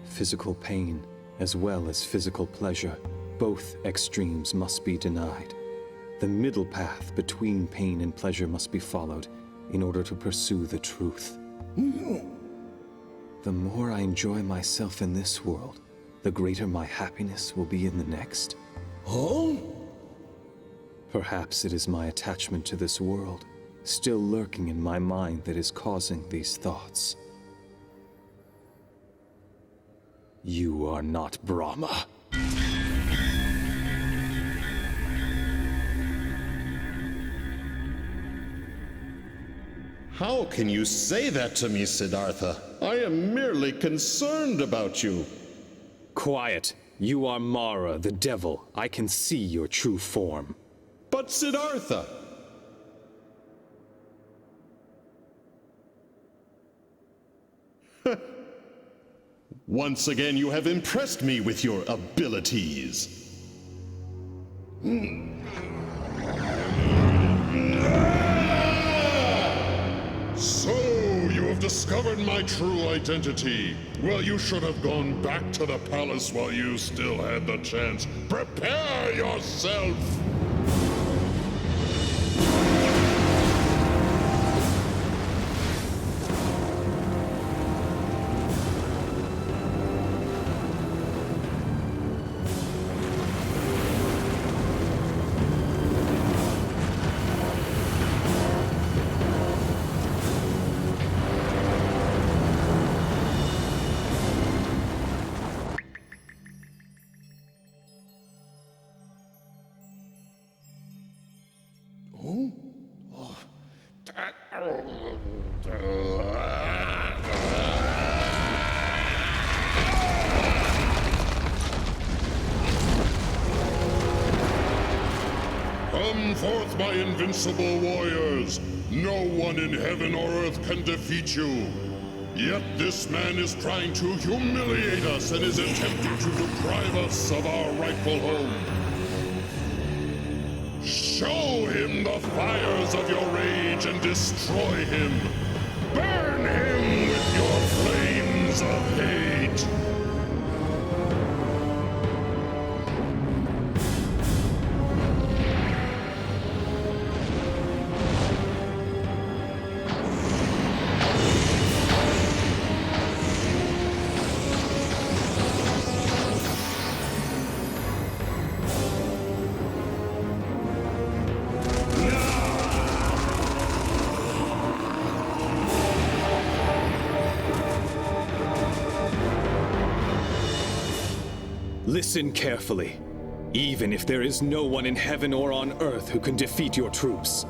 Physical pain, as well as physical pleasure, both extremes must be denied. The middle path between pain and pleasure must be followed in order to pursue the truth. The more I enjoy myself in this world, the greater my happiness will be in the next. Oh? Perhaps it is my attachment to this world, still lurking in my mind, that is causing these thoughts. You are not Brahma. How can you say that to me, Siddhartha? I am merely concerned about you. Quiet. You are Mara, the devil. I can see your true form. But Siddhartha! Once again, you have impressed me with your abilities. So, you have discovered my true identity. Well, you should have gone back to the palace while you still had the chance. Prepare yourself! Come forth, my invincible warriors! No one in heaven or earth can defeat you! Yet this man is trying to humiliate us and is attempting to deprive us of our rightful home. Show him the fires of your rage and destroy him! Burn him with your flames of hate! Listen carefully. Even if there is no one in heaven or on earth who can defeat your troops,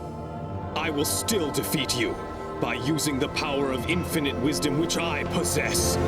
I will still defeat you by using the power of infinite wisdom which I possess.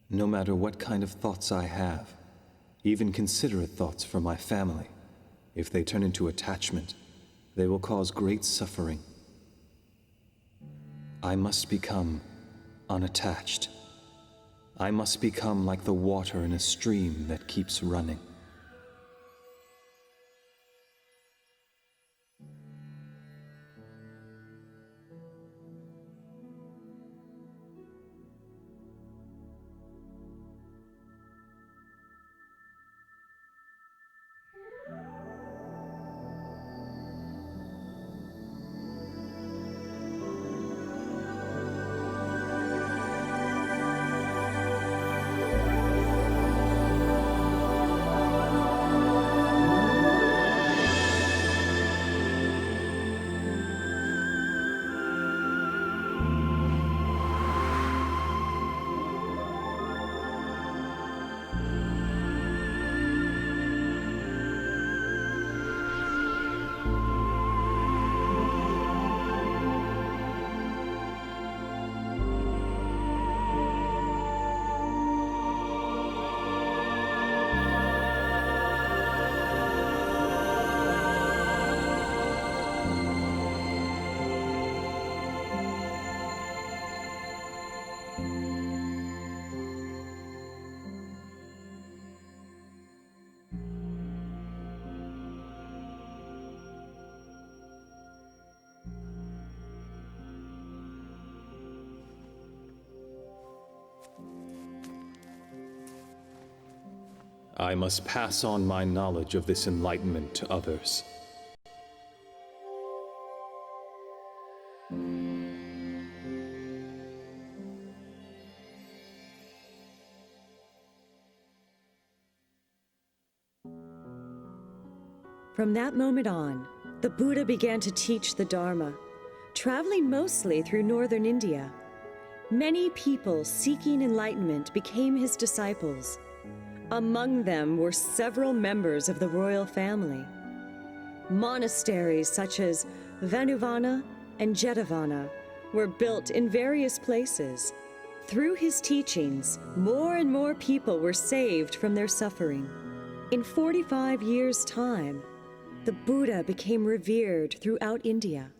No matter what kind of thoughts I have, even considerate thoughts for my family, if they turn into attachment, they will cause great suffering. I must become unattached. I must become like the water in a stream that keeps running. I must pass on my knowledge of this enlightenment to others. From that moment on, the Buddha began to teach the Dharma, traveling mostly through northern India. Many people seeking enlightenment became his disciples. Among them were several members of the royal family. Monasteries such as Vanuvana and Jetavana were built in various places. Through his teachings, more and more people were saved from their suffering. In 45 years' time, the Buddha became revered throughout India.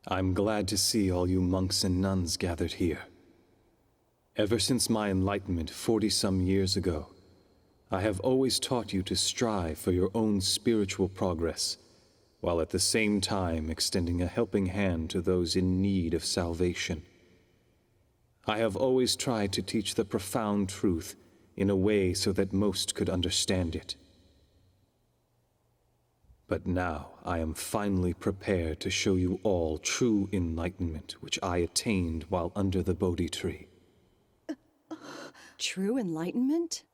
I'm glad to see all you monks and nuns gathered here. Ever since my enlightenment 40-some years ago, I have always taught you to strive for your own spiritual progress, while at the same time extending a helping hand to those in need of salvation. I have always tried to teach the profound truth in a way so that most could understand it. But now I am finally prepared to show you all true enlightenment, which I attained while under the Bodhi tree. True enlightenment?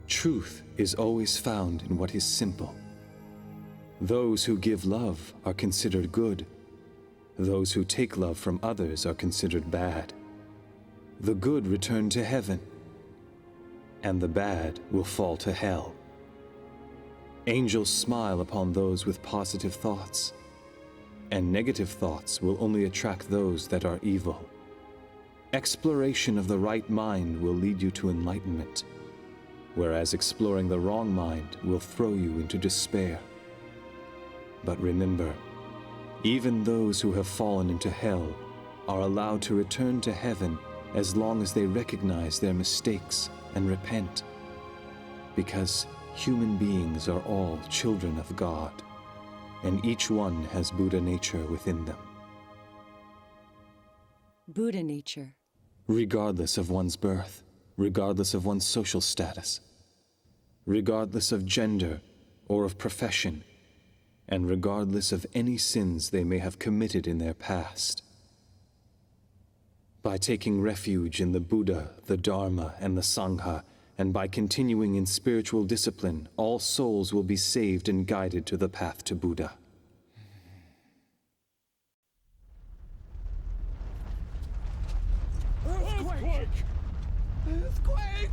Truth is always found in what is simple. Those who give love are considered good. Those who take love from others are considered bad. The good return to heaven, and the bad will fall to hell. Angels smile upon those with positive thoughts, and negative thoughts will only attract those that are evil. Exploration of the right mind will lead you to enlightenment, whereas exploring the wrong mind will throw you into despair. But remember, even those who have fallen into hell are allowed to return to heaven as long as they recognize their mistakes and repent, because human beings are all children of God, and each one has Buddha nature within them. Buddha nature. Regardless of one's birth, regardless of one's social status, regardless of gender or of profession, and regardless of any sins they may have committed in their past. By taking refuge in the Buddha, the Dharma, and the Sangha, and by continuing in spiritual discipline, all souls will be saved and guided to the path to Buddha. Earthquake! Earthquake!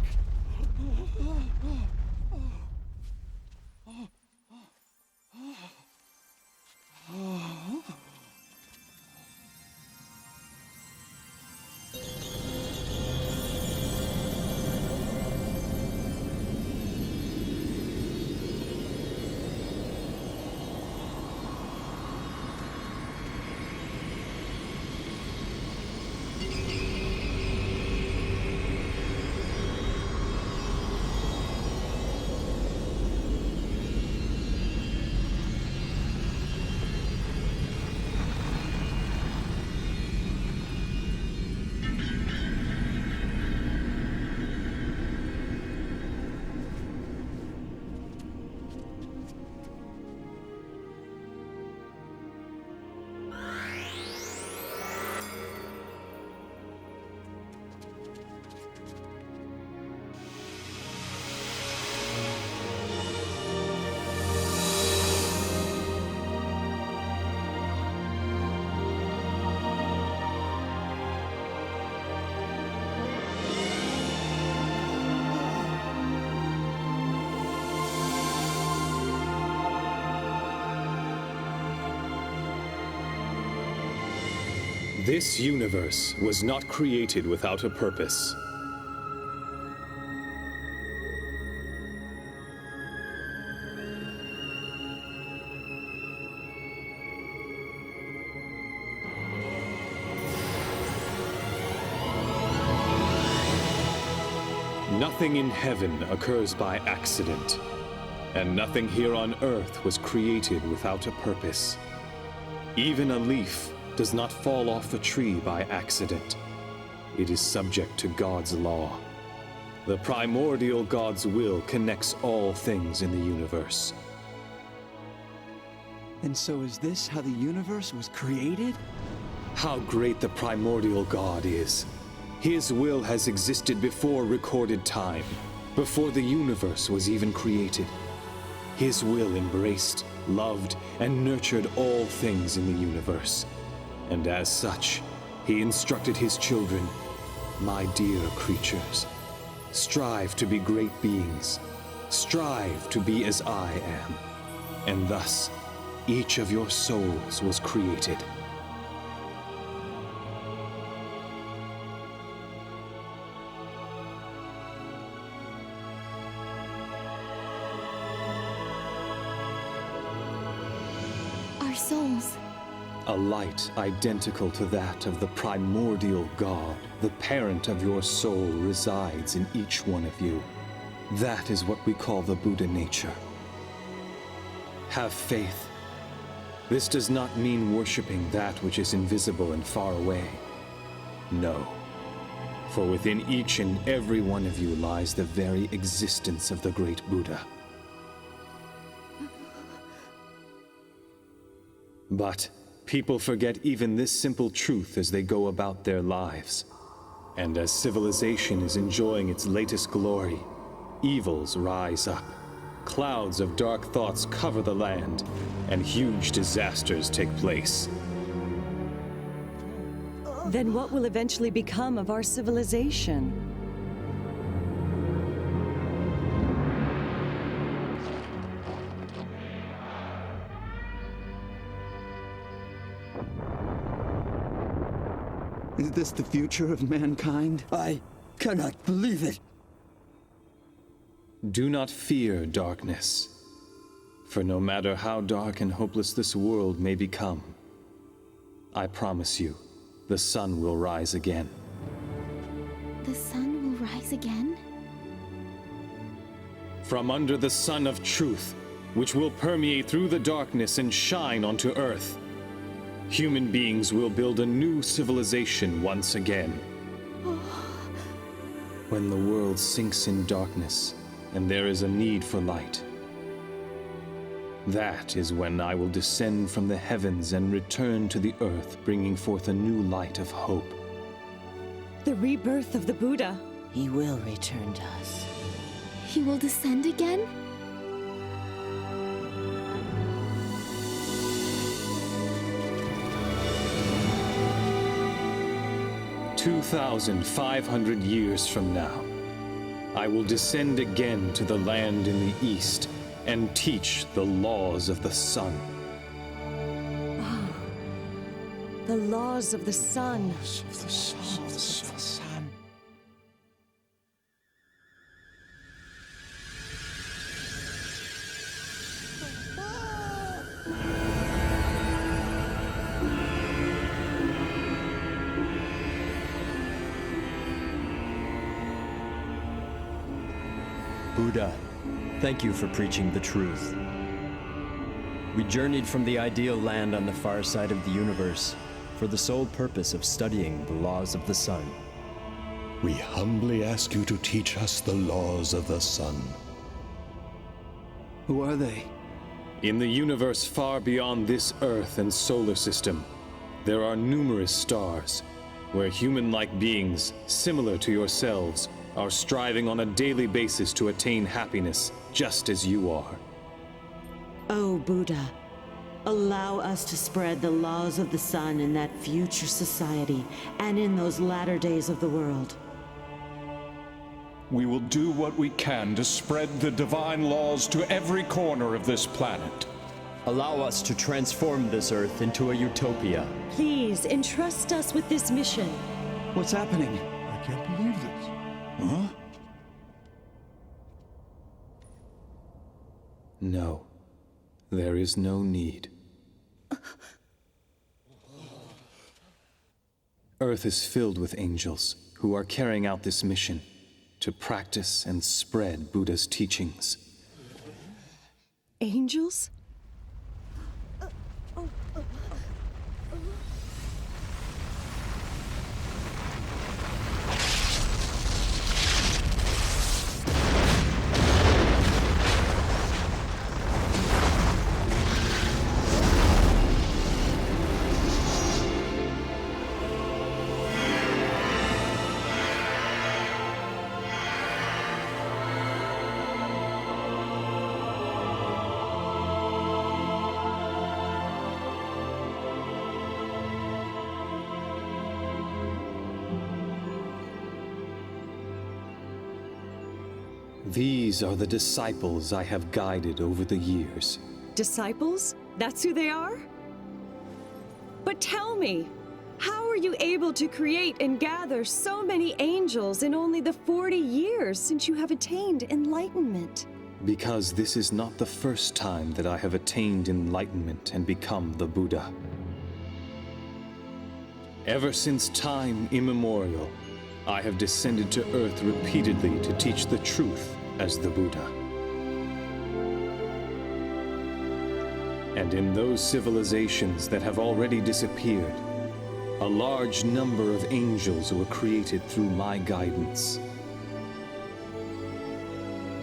This universe was not created without a purpose. Nothing in heaven occurs by accident, and nothing here on earth was created without a purpose. Even a leaf does not fall off a tree by accident. It is subject to God's law. The primordial God's will connects all things in the universe. And so is this how the universe was created? How great the primordial God is. His will has existed before recorded time, before the universe was even created. His will embraced, loved, and nurtured all things in the universe. And as such, he instructed his children, "My dear creatures, strive to be great beings. Strive to be as I am." And thus, each of your souls was created. Our souls. A light identical to that of the primordial God, the parent of your soul, resides in each one of you. That is what we call the Buddha nature. Have faith. This does not mean worshiping that which is invisible and far away. No. For within each and every one of you lies the very existence of the great Buddha. But people forget even this simple truth as they go about their lives. And as civilization is enjoying its latest glory, evils rise up. Clouds of dark thoughts cover the land, and huge disasters take place. Then what will eventually become of our civilization? Is this the future of mankind? I cannot believe it. Do not fear darkness, for no matter how dark and hopeless this world may become, I promise you, the sun will rise again. The sun will rise again? From under the sun of truth, which will permeate through the darkness and shine onto earth, human beings will build a new civilization once again. When the world sinks in darkness, and there is a need for light, that is when I will descend from the heavens and return to the earth, bringing forth a new light of hope. The rebirth of the Buddha. He will return to us. He will descend again? 2,500 years from now, I will descend again to the land in the east and teach the laws of the sun. Ah, the laws of the sun. Buddha, thank you for preaching the truth. We journeyed from the ideal land on the far side of the universe for the sole purpose of studying the laws of the sun. We humbly ask you to teach us the laws of the sun. Who are they? In the universe far beyond this Earth and solar system, there are numerous stars where human-like beings, similar to yourselves, are striving on a daily basis to attain happiness, just as you are. O Buddha, allow us to spread the laws of the sun in that future society and in those latter days of the world. We will do what we can to spread the divine laws to every corner of this planet. Allow us to transform this Earth into a utopia. Please entrust us with this mission. What's happening? I can't believe this. Huh? No, there is no need. Earth is filled with angels who are carrying out this mission to practice and spread Buddha's teachings. Angels? These are the disciples I have guided over the years. Disciples? That's who they are? But tell me, how are you able to create and gather so many angels in only the 40 years since you have attained enlightenment? Because this is not the first time that I have attained enlightenment and become the Buddha. Ever since time immemorial, I have descended to Earth repeatedly to teach the truth as the Buddha. And in those civilizations that have already disappeared, a large number of angels were created through my guidance.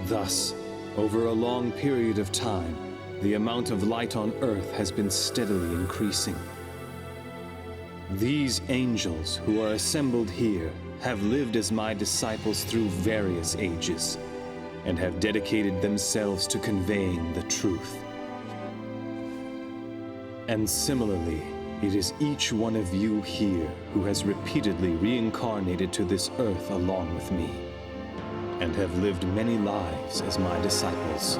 Thus, over a long period of time, the amount of light on Earth has been steadily increasing. These angels who are assembled here have lived as my disciples through various ages, and have dedicated themselves to conveying the truth. And similarly, it is each one of you here who has repeatedly reincarnated to this earth along with me, and have lived many lives as my disciples.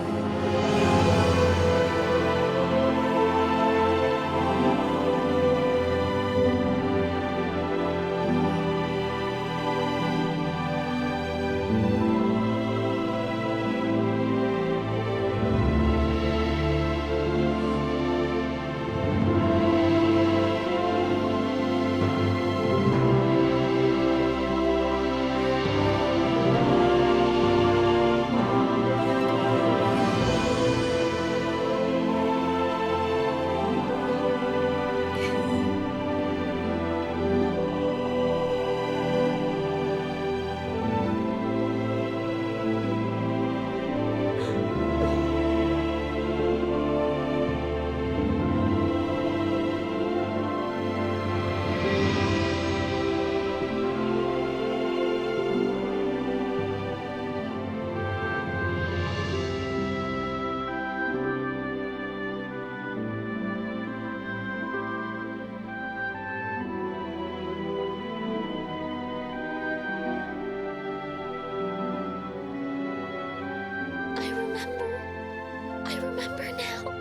I remember now.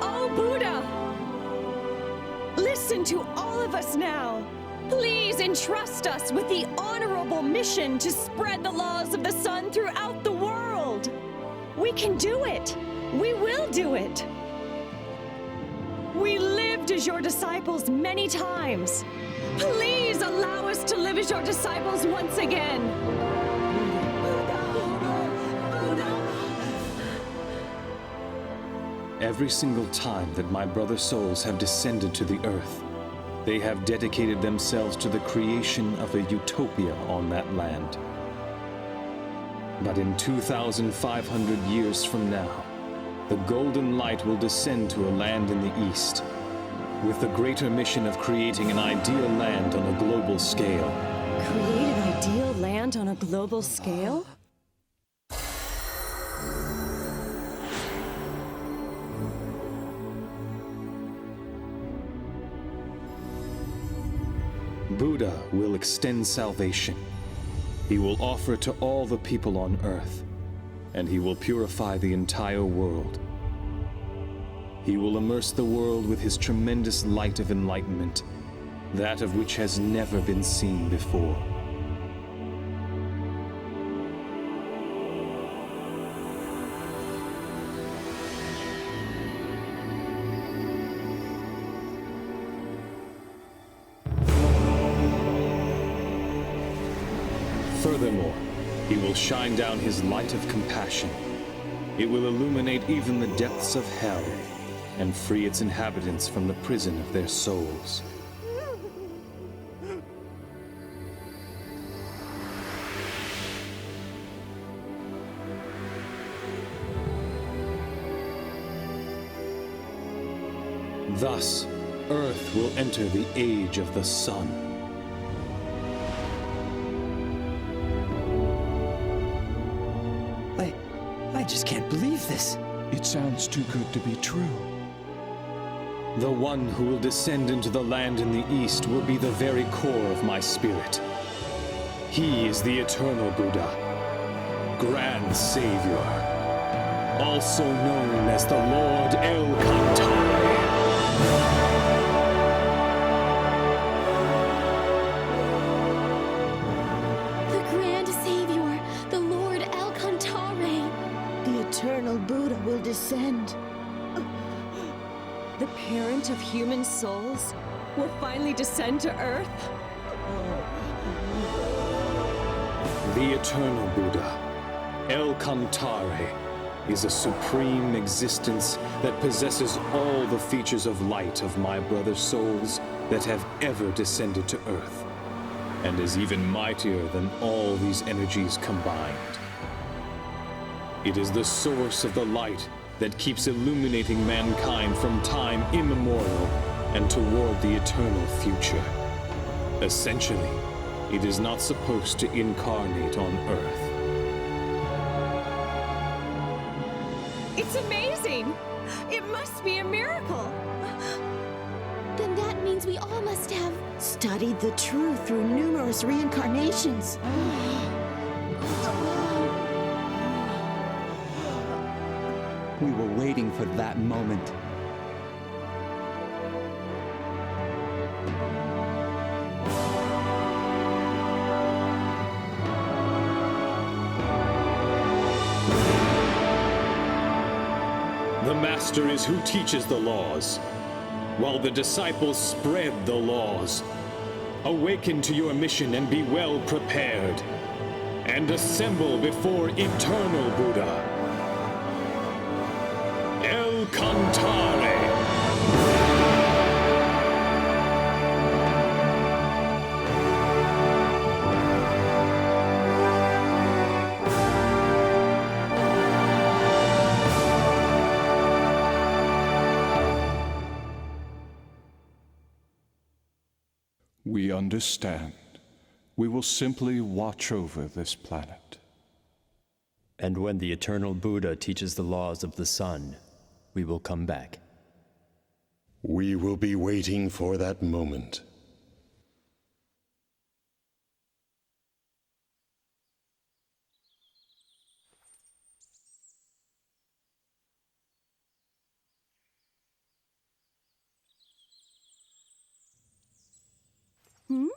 Oh, Buddha! Listen to all of us now. Please entrust us with the honorable mission to spread the laws of the sun throughout the world. We can do it. We will do it. We lived as your disciples many times. Please allow us to live as your disciples once again. Every single time that my brother souls have descended to the earth, they have dedicated themselves to the creation of a utopia on that land. But in 2,500 years from now, the golden light will descend to a land in the east, with the greater mission of creating an ideal land on a global scale. Create an ideal land on a global scale? Buddha will extend salvation. He will offer it to all the people on earth, and he will purify the entire world. He will immerse the world with his tremendous light of enlightenment, that of which has never been seen before. Furthermore, he will shine down his light of compassion. It will illuminate even the depths of hell and free its inhabitants from the prison of their souls. Thus, Earth will enter the age of the sun. I just can't believe this. It sounds too good to be true. The one who will descend into the land in the east will be the very core of my spirit. He is the eternal Buddha, Grand Savior, also known as the Lord El Cantare. The Grand Savior, the Lord El Cantare. The eternal Buddha will descend. The parent of human souls will finally descend to Earth? The eternal Buddha, El Cantare, is a supreme existence that possesses all the features of light of my brother souls that have ever descended to Earth, and is even mightier than all these energies combined. It is the source of the light that keeps illuminating mankind from time immemorial and toward the eternal future. Essentially, it is not supposed to incarnate on Earth. It's amazing! It must be a miracle! Then that means we all must have studied the truth through numerous reincarnations. We were waiting for that moment. The Master is who teaches the laws, while the disciples spread the laws. Awaken to your mission and be well prepared, and assemble before eternal Buddha, El Cantare. We understand. We will simply watch over this planet. And when the eternal Buddha teaches the laws of the sun, we will come back. We will be waiting for that moment. Hmm?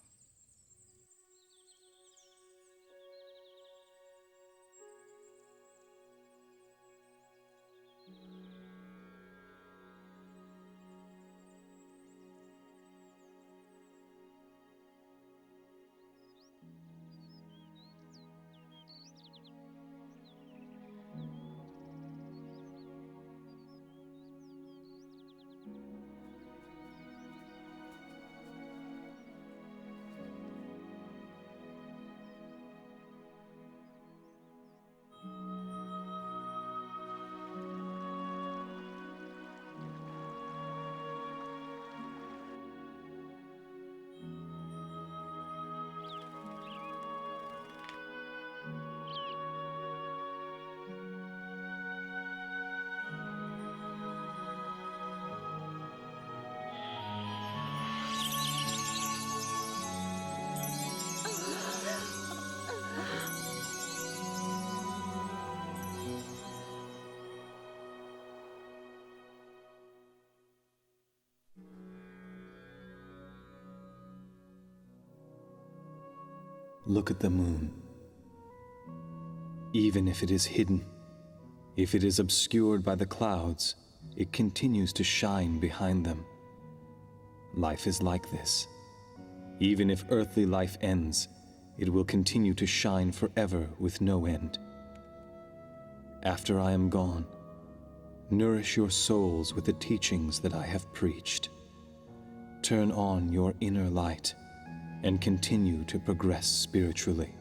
Look at the moon. Even if it is hidden, if it is obscured by the clouds, it continues to shine behind them. Life is like this. Even if earthly life ends, it will continue to shine forever with no end. After I am gone, nourish your souls with the teachings that I have preached. Turn on your inner light and continue to progress spiritually.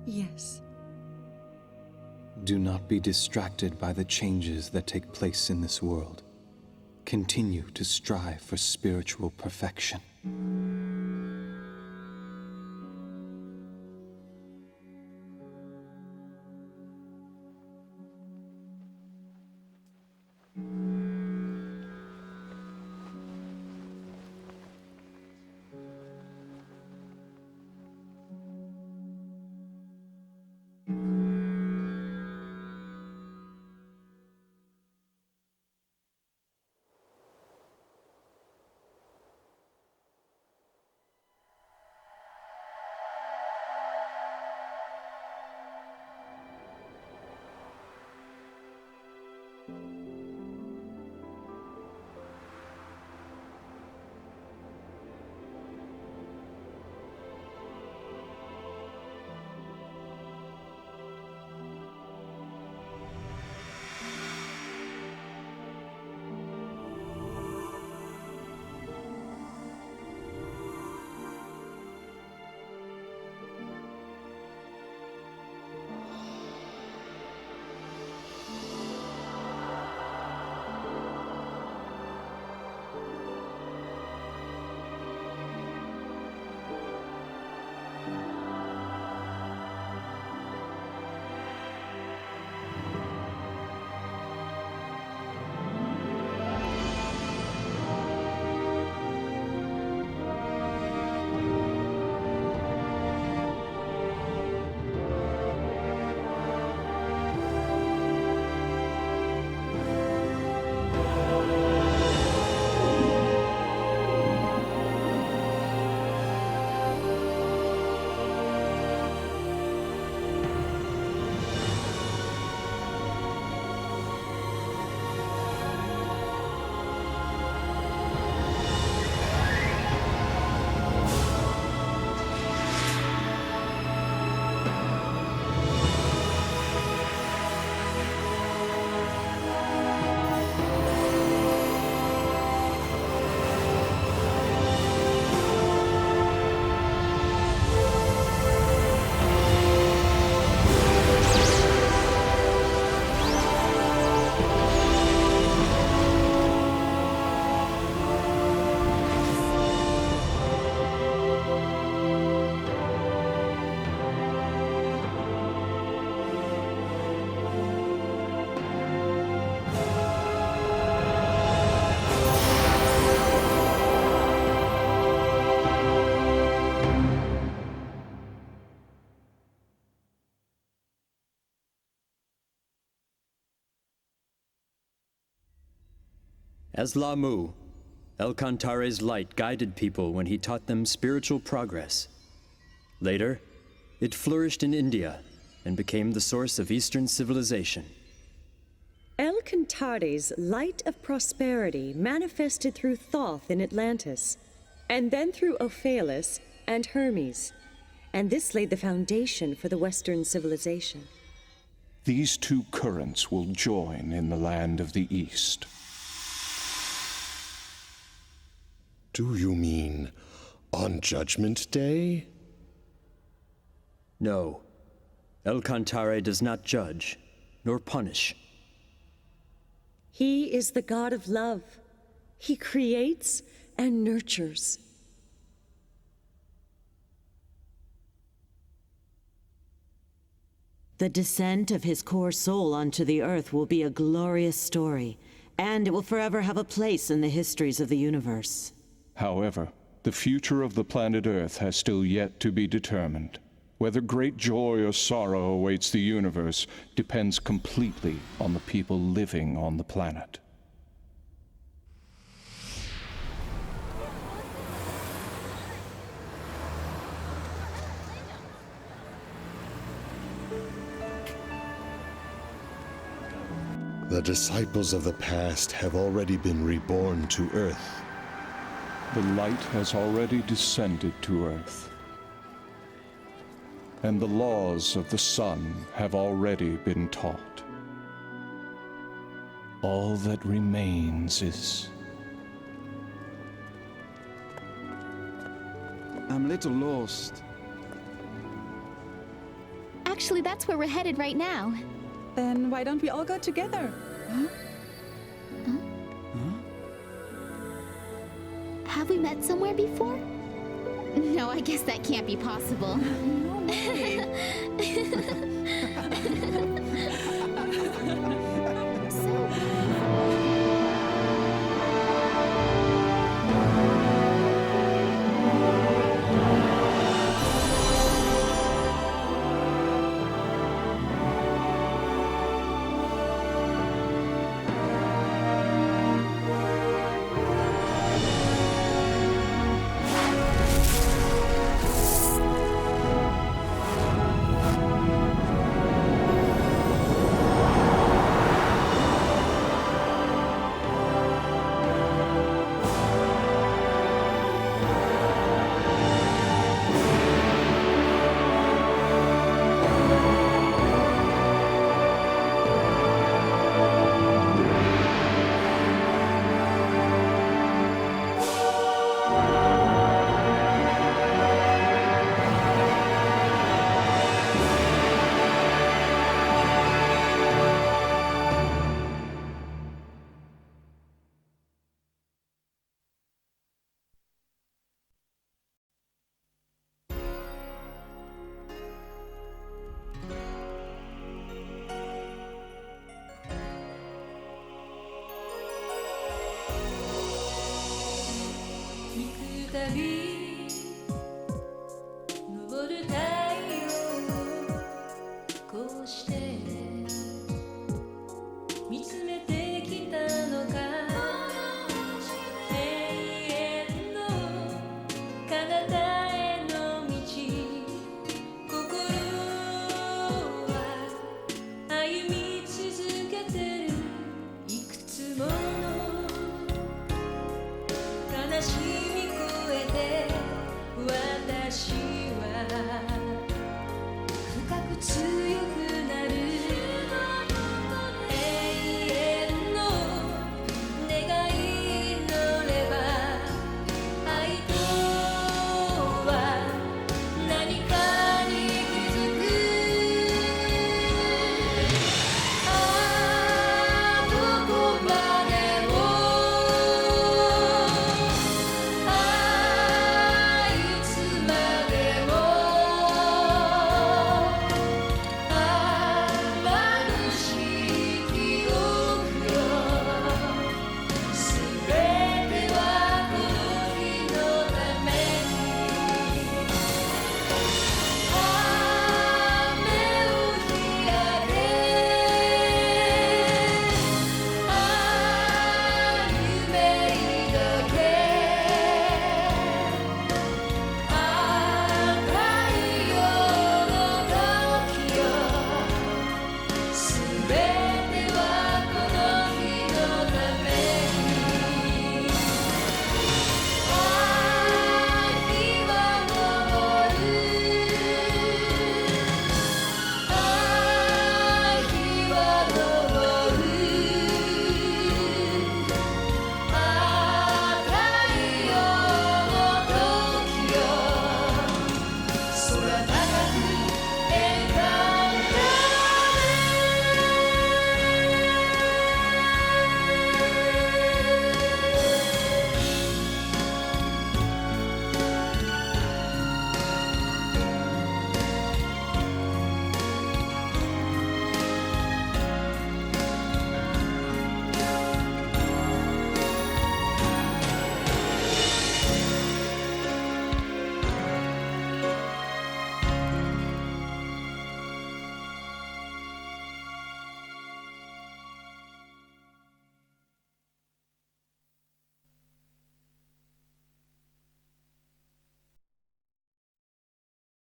Yes. Do not be distracted by the changes that take place in this world. Continue to strive for spiritual perfection. As Lamu, El-Kantare's light guided people when he taught them spiritual progress. Later, it flourished in India and became the source of Eastern civilization. El-Kantare's light of prosperity manifested through Thoth in Atlantis, and then through Ophalis and Hermes, and this laid the foundation for the Western civilization. These two currents will join in the land of the East. Do you mean on Judgment Day? No. El-Kantare does not judge, nor punish. He is the god of love. He creates and nurtures. The descent of his core soul onto the earth will be a glorious story, and it will forever have a place in the histories of the universe. However, the future of the planet Earth has still yet to be determined. Whether great joy or sorrow awaits the universe depends completely on the people living on the planet. The disciples of the past have already been reborn to Earth. The light has already descended to Earth. And the laws of the sun have already been taught. All that remains is... I'm a little lost. Actually, that's where we're headed right now. Then why don't we all go together? Huh? Have we met somewhere before? No, I guess that can't be possible. No way. Ta vie.